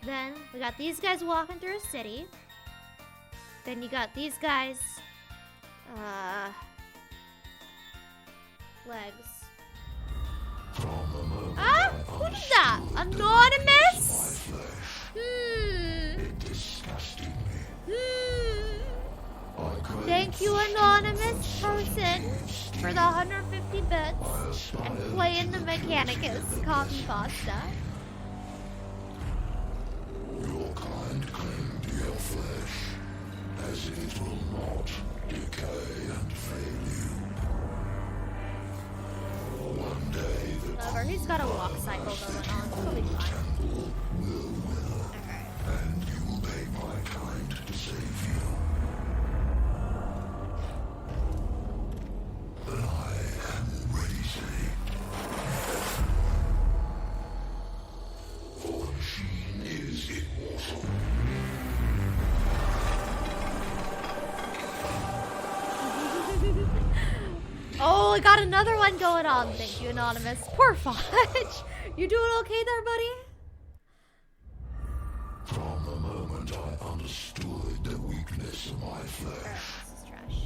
Then we got these guys walking through a city. Then you got these guys legs. Ah, who's that? Anonymous? Thank you, anonymous person, for the 150 bits and playing the Mechanicus coffee pasta. Your kind claim your flesh, as it will not decay and fail you. One day the Whatever, he's got a walk cycle going on. He'll be fine. temple will wither, Alright. and you will beg my kind to save you. But I am already saved. For the machine is immortal. Oh, I got another one going on. Thank you, anonymous. Poor Fudge. You doing okay there, buddy? From the moment I understood the weakness of my Alright, flesh, this is trash.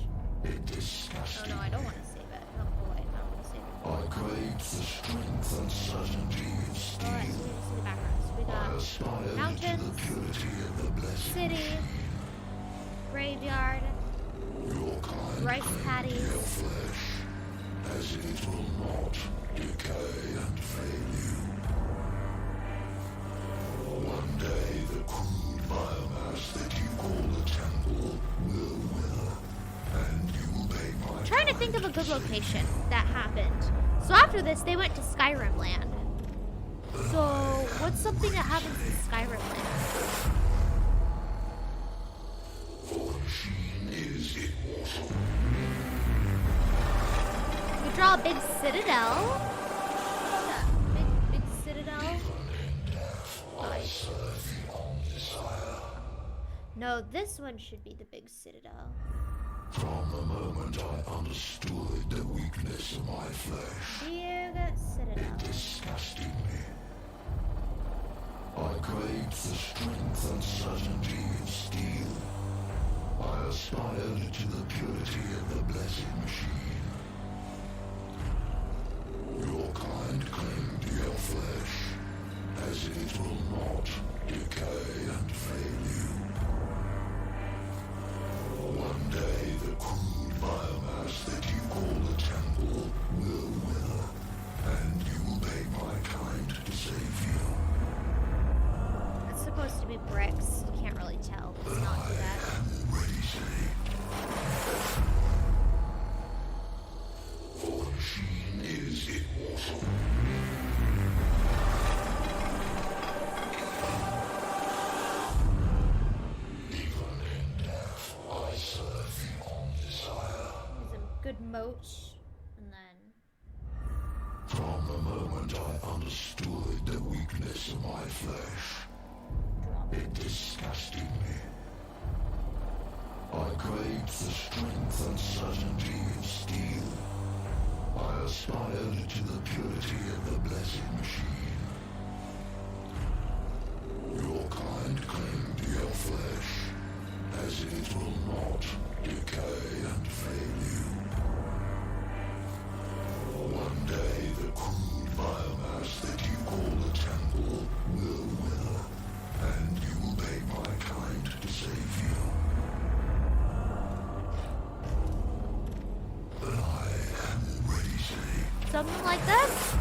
it Oh disgusted no, I don't want to save it. Oh boy, I don't want to save it. I craved the strength and certainty of Alright, so steel. we see the backgrounds. We I got aspired to the mountains, purity of the blessed city, graveyard, Your kind rice claim paddies. your flesh, as it will not decay and fail you. One day the crude biomass that you call the temple will wither, and you will beg my I'm trying to think of a good location that happened. So after this, they went to Skyrim Land. So what's something that happens in Skyrim Land? For the machine is immortal. We draw a big citadel. What's that? Big citadel. I serve you on desire. No, this one should be the big citadel. From the moment I understood the weakness of my flesh, Big citadel. disgusted me. I craved the strength and certainty of steel. I aspired to the purity of the blessed machine. Your kind claimed your flesh, as it will not decay and fail you. One day the crude biomass that you call the temple will wither, and you will beg my kind to save you. It's supposed to be bricks. You can't really tell. Let's not do that. Already saved. For the machine is immortal. Even in death, I serve you on desire. Use some good moat. And then From the moment I understood the weakness of my flesh, drop it. it disgusted me. I craved the strength and certainty of steel. I aspired to the purity of the blessed machine. Your kind claimed your flesh, as it will not decay and fail you. One day the crude biomass that you call the temple will wither, and you will beg my kind to save you. But I am already saved. Something like this.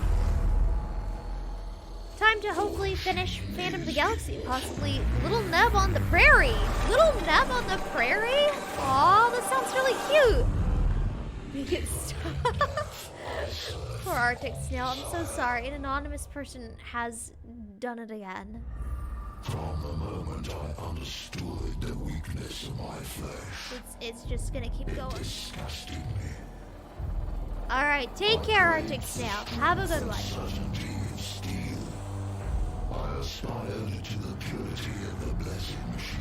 Time to hopefully finish Phantom of the Galaxy. Possibly Little Neb on the Prairie. Little Neb on the Prairie? Aw, that sounds really cute. Make it stop. Poor Arctic Snail. I'm so sorry. An anonymous person has done it again. From the moment I understood the weakness of my flesh, It's just gonna keep going. disgusted me. Alright, take care, Arctic Snail. Have a good one. Certainty of steel. I aspired to the purity of the blessed machine.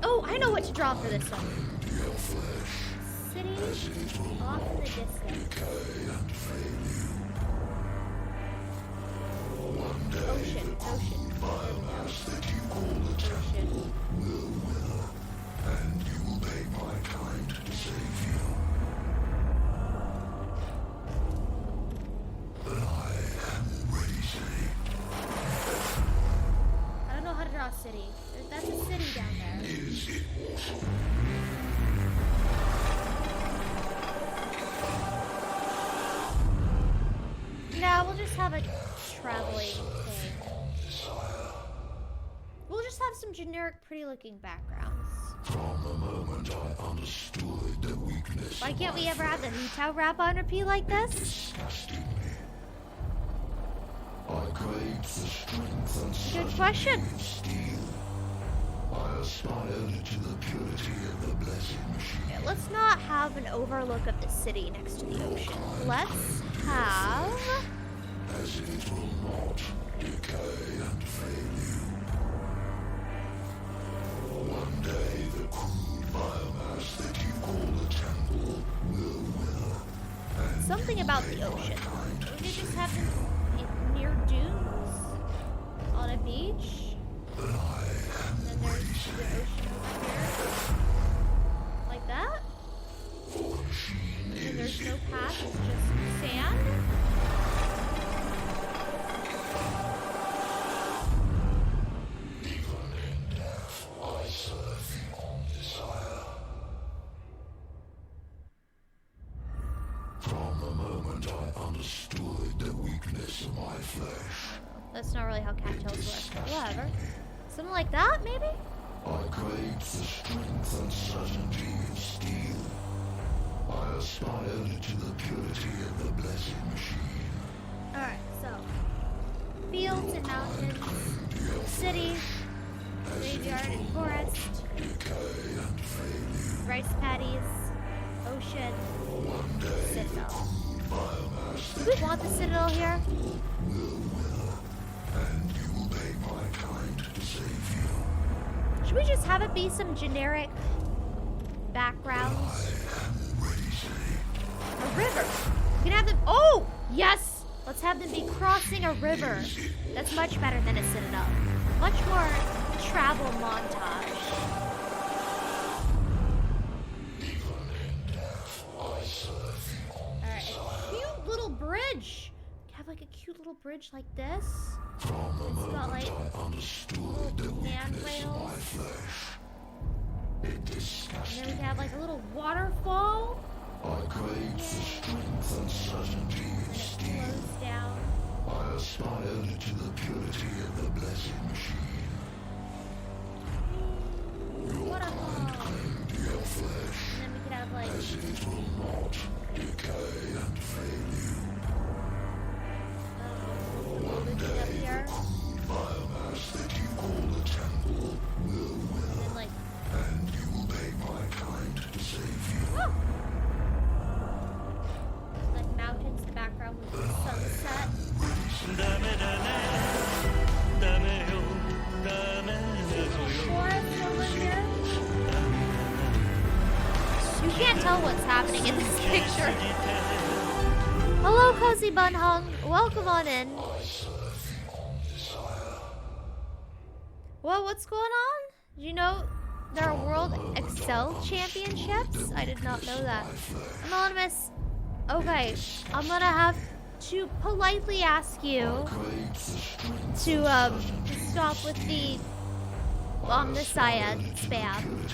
Oh, I know what to draw for this one. Claimed your flesh, City as it will off in the not distance. decay and fail you. One day Ocean, the ocean. crude biomass that you call the temple will wither, and you will beg my kind to save you. just have a traveling thing. We'll just have some generic, pretty-looking backgrounds. From the moment I understood the weakness. Why can't we ever have the Hu wrap on repeat like this? Disgusting me. I crave the strength and Good question. certainty of steel. I aspired to the purity of the blessed machine. Okay, let's not have an overlook of the city next to the ocean. Let's have... As it will not decay and fail you. One day the crude biomass that you call the temple will wither. And something about the ocean. We could just have them near dunes on a beach. And then there's the ocean over here. Like that. And there's no path, it's just sand. even in death I serve you on desire. From the moment I understood the weakness of my flesh, That's not really how cattails work. Whatever. Something like that, maybe? I crave the strength and certainty of steel. I aspired to the purity of the blessed machine. Alright, so. Fields and mountains. City. Graveyard and forest. Decay and failure. Rice paddies. Ocean. One day Citadel. biomass Do we want the citadel here? will wither, and you will pay my kind to save you. Should we just have it be some generic backgrounds? A river. We can have them. Oh! Yes! Let's have them be crossing a river. That's much better than a citadel. Much more travel montage. Alright, a cute little bridge. Have like a cute little bridge like this. From the It's got moment like I understood the little weakness of my handrails. flesh, it And disgusted then we me. can have like a little waterfall. I crave the strength and certainty And of it steel. flows down. I aspired to the purity of the blessed machine. Your Waterfall. kind claimed your flesh, And then we could have like as it will not decay and fail you. one day up here. Biomass that you call the temple will And wither, then like and you will pay my kind to save you. oh! Like mountains in the background with the sunset. Forest over here. You can't tell what's happening in this picture. Hello, Cozy Bun Hung. Welcome on in. Well, what's going on? Do you know there are World Excel Championships? I did not know that. Anonymous. Okay, I'm gonna have to politely ask you to stop with the Omniscience spam.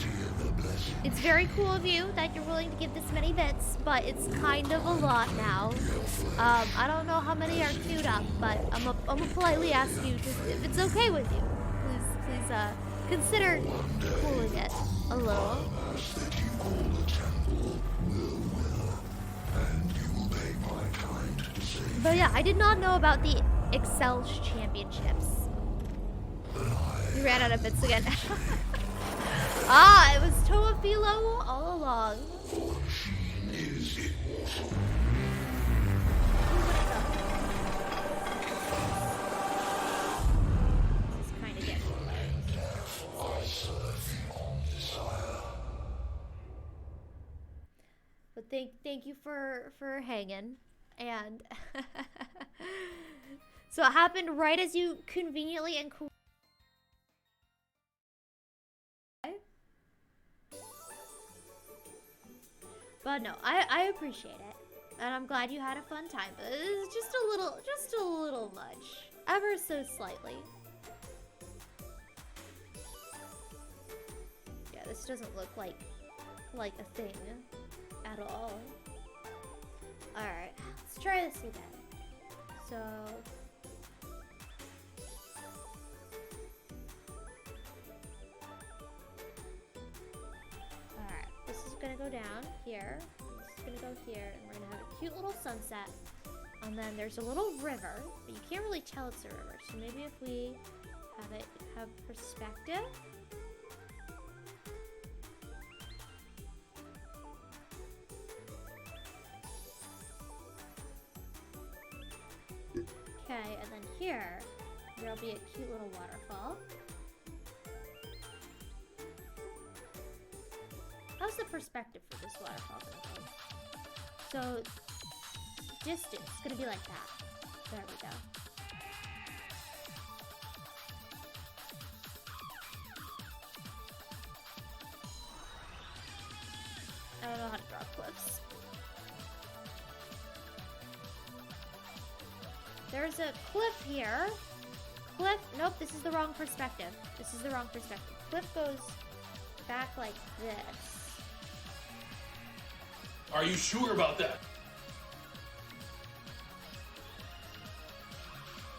It's very cool of you that you're willing to give this many bits, but it's kind of a lot now. I don't know how many are queued up, but I'm gonna politely ask you to, if it's okay with you, please consider cooling it a little. But yeah, I did not know about the Excel Championships. You ran out of bits again. Ah, it was Toafilo all along. This is kind of getting But thank you for hanging. And so it happened right as you conveniently and cool. But no, I appreciate it, and I'm glad you had a fun time. But it's just a little much, ever so slightly. Yeah, this doesn't look like a thing at all. All right, let's try this again. So alright, this is gonna go down here. This is gonna go here, and we're gonna have a cute little sunset. And then there's a little river, but you can't really tell it's a river. So maybe if we have perspective. Okay, and then here, there'll be a cute little waterfall. How's the perspective for this waterfall gonna go? So, distance, it's gonna be like that. There we go. I don't know how to draw cliffs. There's a cliff here. Cliff, nope, this is the wrong perspective. This is the wrong perspective. Cliff goes back like this. Are you sure about that?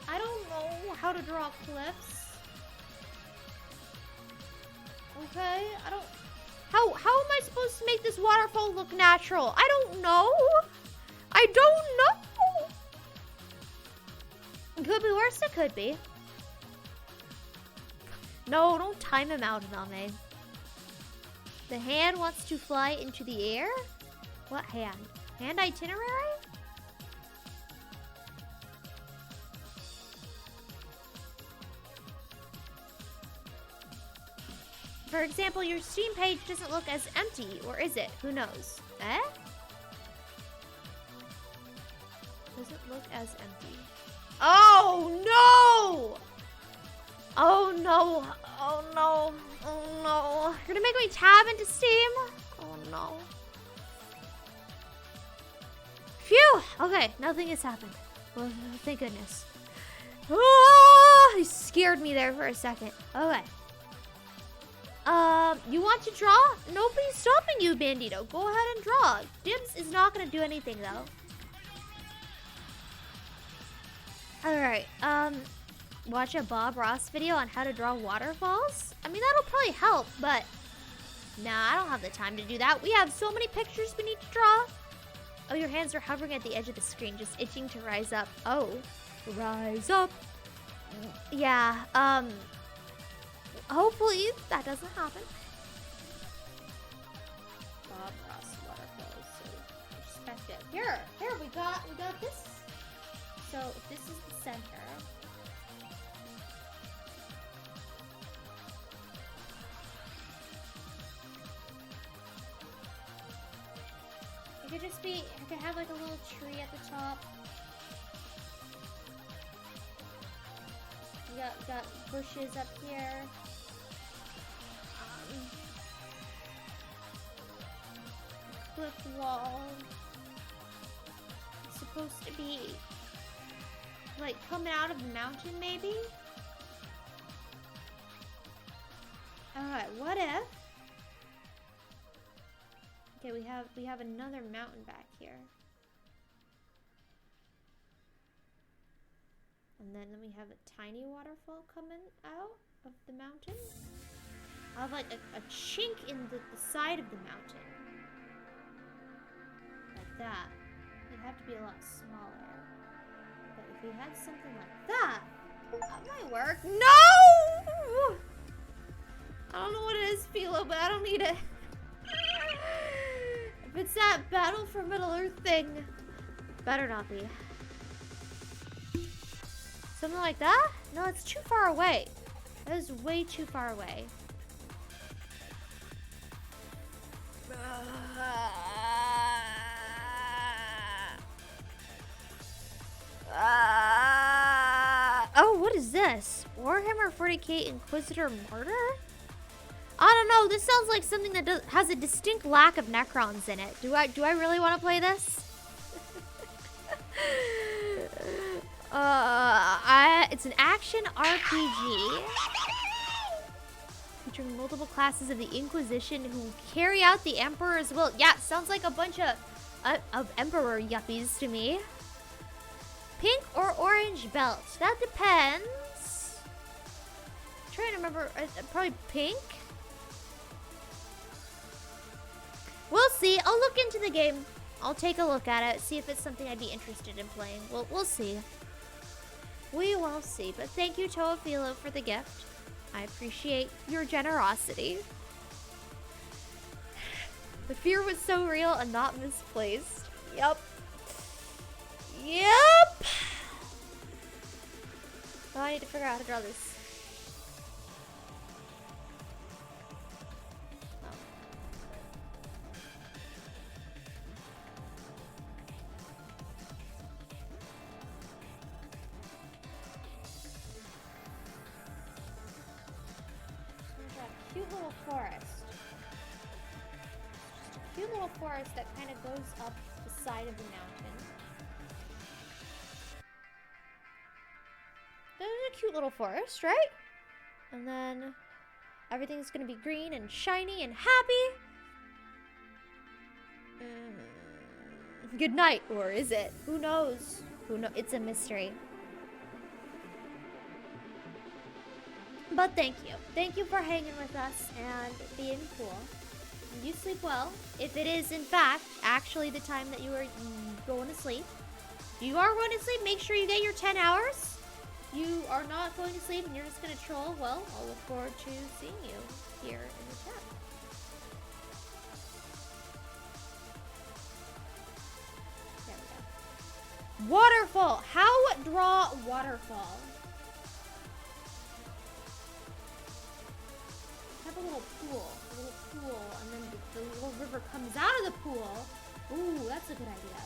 I don't know how to draw cliffs. Okay, I don't... How am I supposed to make this waterfall look natural? I don't know. I don't know. It could be worse, it could be. No, don't time him out, Name. The hand wants to fly into the air? What hand? Hand itinerary? For example, your Steam page doesn't look as empty, or is it? Who knows? Eh? Doesn't look as empty. Oh no! Oh no! Oh no! Oh no! You're gonna make me tab into Steam? Oh no. Phew! Okay, nothing has happened. Well, thank goodness. Oh, he scared me there for a second. Okay. You want to draw? Nobody's stopping you, Bandito. Go ahead and draw. Dibs is not gonna do anything though. Alright, watch a Bob Ross video on how to draw waterfalls? I mean, that'll probably help, but nah, I don't have the time to do that. We have so many pictures we need to draw. Oh, your hands are hovering at the edge of the screen, just itching to rise up. Oh, rise up. Yeah, hopefully that doesn't happen. Bob Ross waterfalls, so perspective. Here, we got this. So if this is the center. It could just be, it could have like a little tree at the top. We got bushes up here. Cliff wall. It's supposed to be like coming out of the mountain, maybe? Alright, what if? Okay, we have another mountain back here. And then we have a tiny waterfall coming out of the mountain. I have like a chink in the side of the mountain. Like that. It'd have to be a lot smaller. But if we had something like that might work. No! I don't know what it is, Philo, but I don't need it. If it's that Battle for Middle Earth thing, better not be. Something like that? No, it's too far away. That is way too far away. Oh, what is this? Warhammer 40k Inquisitor Martyr? I don't know. This sounds like something that has a distinct lack of Necrons in it. Do I really want to play this? It's an action RPG featuring multiple classes of the Inquisition who carry out the Emperor's will. Yeah, sounds like a bunch of Emperor yuppies to me. Pink or orange belt? That depends. I'm trying to remember. Probably pink. We'll see. I'll look into the game. I'll take a look at it. See if it's something I'd be interested in playing. We'll see. We will see. But thank you, Toafilo, for the gift. I appreciate your generosity. The fear was so real and not misplaced. Yep. Yep. Now I need to figure out how to draw this. Oh. I'm gonna draw a cute little forest. Just a cute little forest that kind of goes up the side of the mountain. There's a cute little forest, right? And then everything's gonna be green and shiny and happy. Good night, or is it? Who knows? Who knows? It's a mystery. But thank you. Thank you for hanging with us and being cool. You sleep well. If it is, in fact, actually the time that you are going to sleep. If you are going to sleep, make sure you get your 10 hours. You are not going to sleep and you're just going to troll. Well, I'll look forward to seeing you here in the chat. There we go. Waterfall. How draw waterfall? Have a little pool, and then the little river comes out of the pool. Ooh, that's a good idea.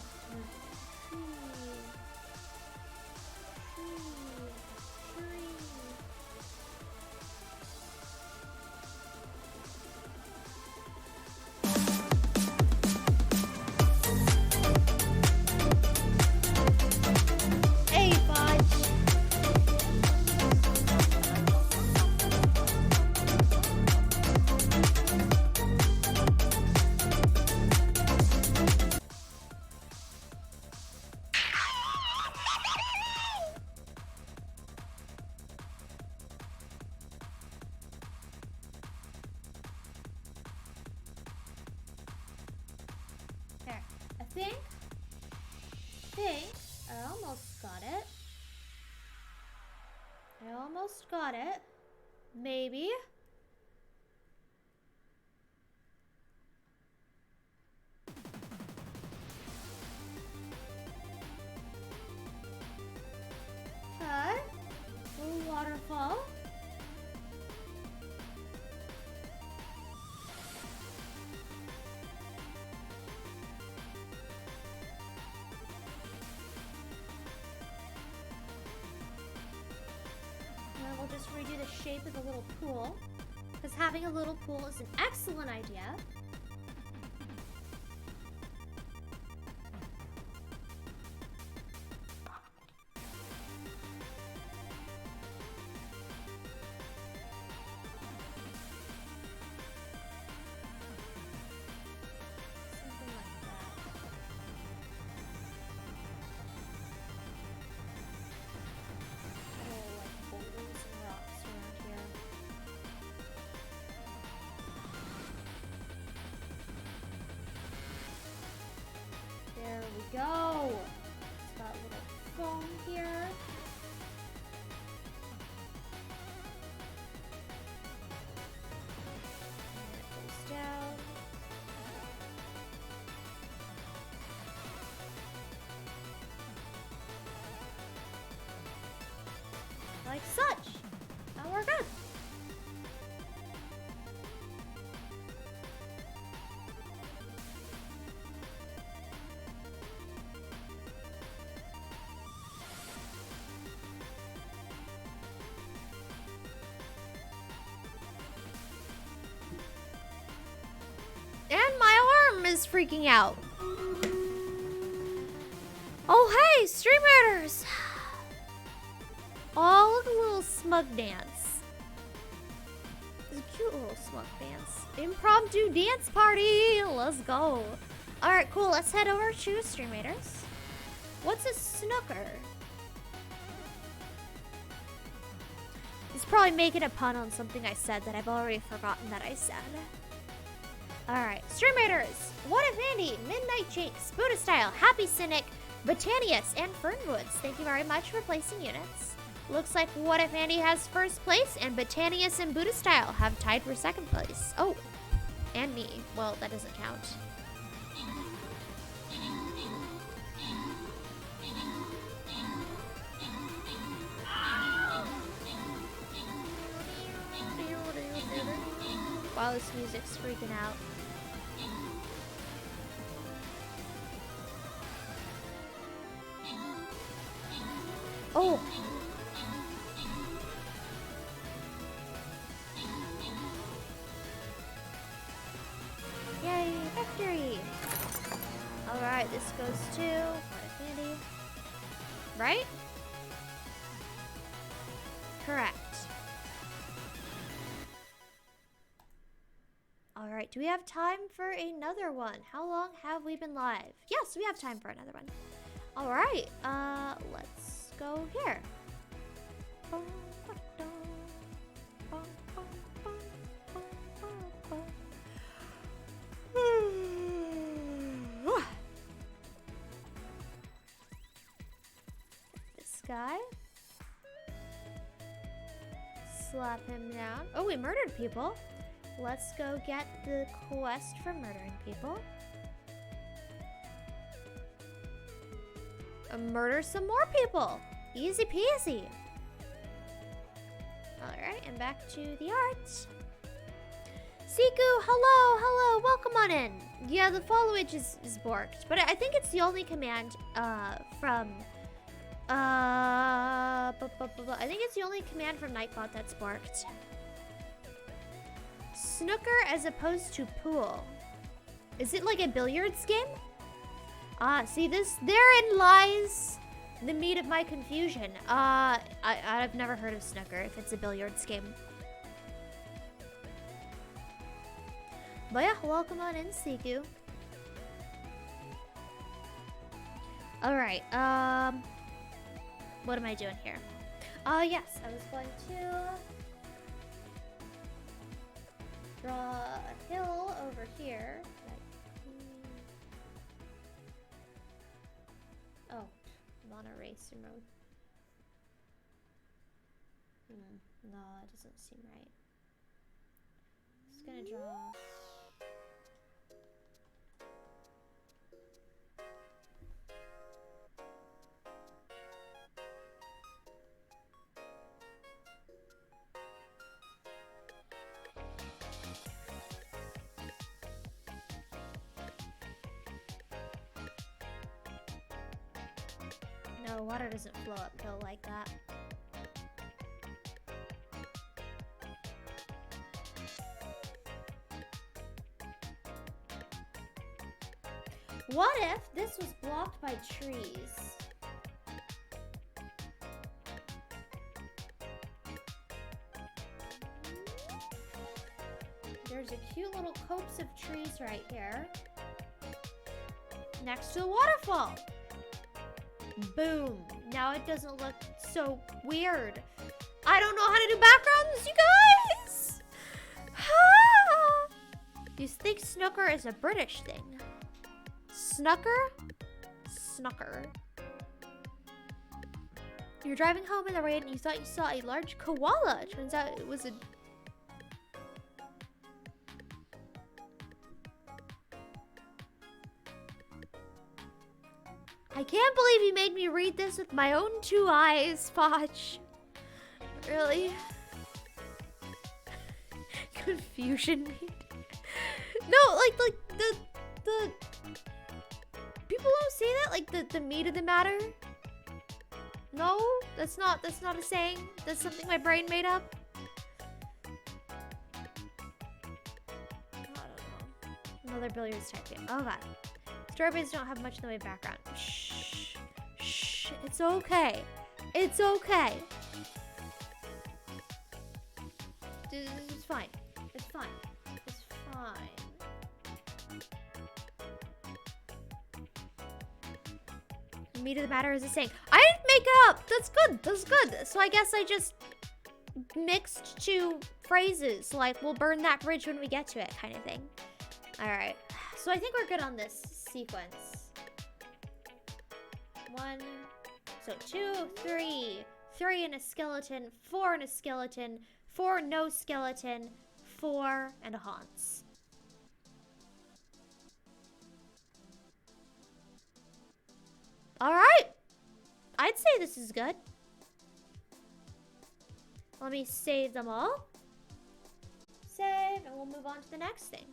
Hey, Fudge. There. I think I almost got it. I almost got it. Maybe. Okay. Little waterfall. And then we'll just redo the shape of the little pool. Because having a little pool is an excellent idea. Something like that. Little like boulders and rocks around here. There we go. It's got a little foam here. And it goes down. Like such. And we're good. And my arm is freaking out. Oh, hey, streamers! Oh, look at a little smug dance. It's a cute little smug dance. Impromptu dance party! Let's go. Alright, cool. Let's head over to streamers. What's a snooker? It's probably making a pun on something I said that I've already forgotten that I said. Alright, Stream Raiders, What If Andy, Midnight Jinx, Buddha Style, Happy Cynic, Botanius, and Fernwoods. Thank you very much for placing units. Looks like What If Andy has first place, and Botanius and Buddha Style have tied for second place. Oh, and me. Well, that doesn't count. Wow, this music's freaking out. Oh! Yay, victory! Alright, this goes to What If Andy. Right? Correct. Alright, do we have time for another one? How long have we been live? Yes, we have time for another one. Alright, let's go here. This guy. Slap him down. Oh, we murdered people. Let's go get the quest for murdering people. Murder some more people. Easy peasy. Alright, and back to the art. Siku, hello, welcome on in. Yeah, the followage is borked, but I think it's the only command from I think it's the only command from Nightbot that's borked. Snooker as opposed to pool. Is it like a billiards game? See this? Therein lies the meat of my confusion. I've never heard of snooker if it's a billiards game. But yeah, welcome on in, Siku. Alright, what am I doing here? Yes, I was going to draw a hill over here. Oh, I'm on eraser mode. No, it doesn't seem right. Just gonna draw. No, water doesn't flow uphill like that. What if this was blocked by trees? There's a cute little copse of trees right here. Next to the waterfall. Boom. Now it doesn't look so weird. I don't know how to do backgrounds, you guys! You think snooker is a British thing? Snooker? Snooker. You're driving home in the rain and you thought you saw a large koala. Turns out it was a... I can't believe you made me read this with my own two eyes, Foch. Really? Confusion. No, like the people don't say that, like the meat of the matter. No, that's not a saying. That's something my brain made up. I don't know. Another billiards type game. Oh god. Strawberries don't have much in the way of background. Shh. Shh. It's okay. It's okay. It's fine. It's fine. It's fine. The meat of the matter is a saying. I didn't make it up. That's good. That's good. So I guess I just mixed two phrases, like we'll burn that bridge when we get to it kind of thing. All right, so I think we're good on this sequence. 1, so 2, 3, 3 and a skeleton, 4 and a skeleton, 4 no skeleton, 4 and a haunts. All right, I'd say this is good. Let me save them all. Save, and we'll move on to the next thing.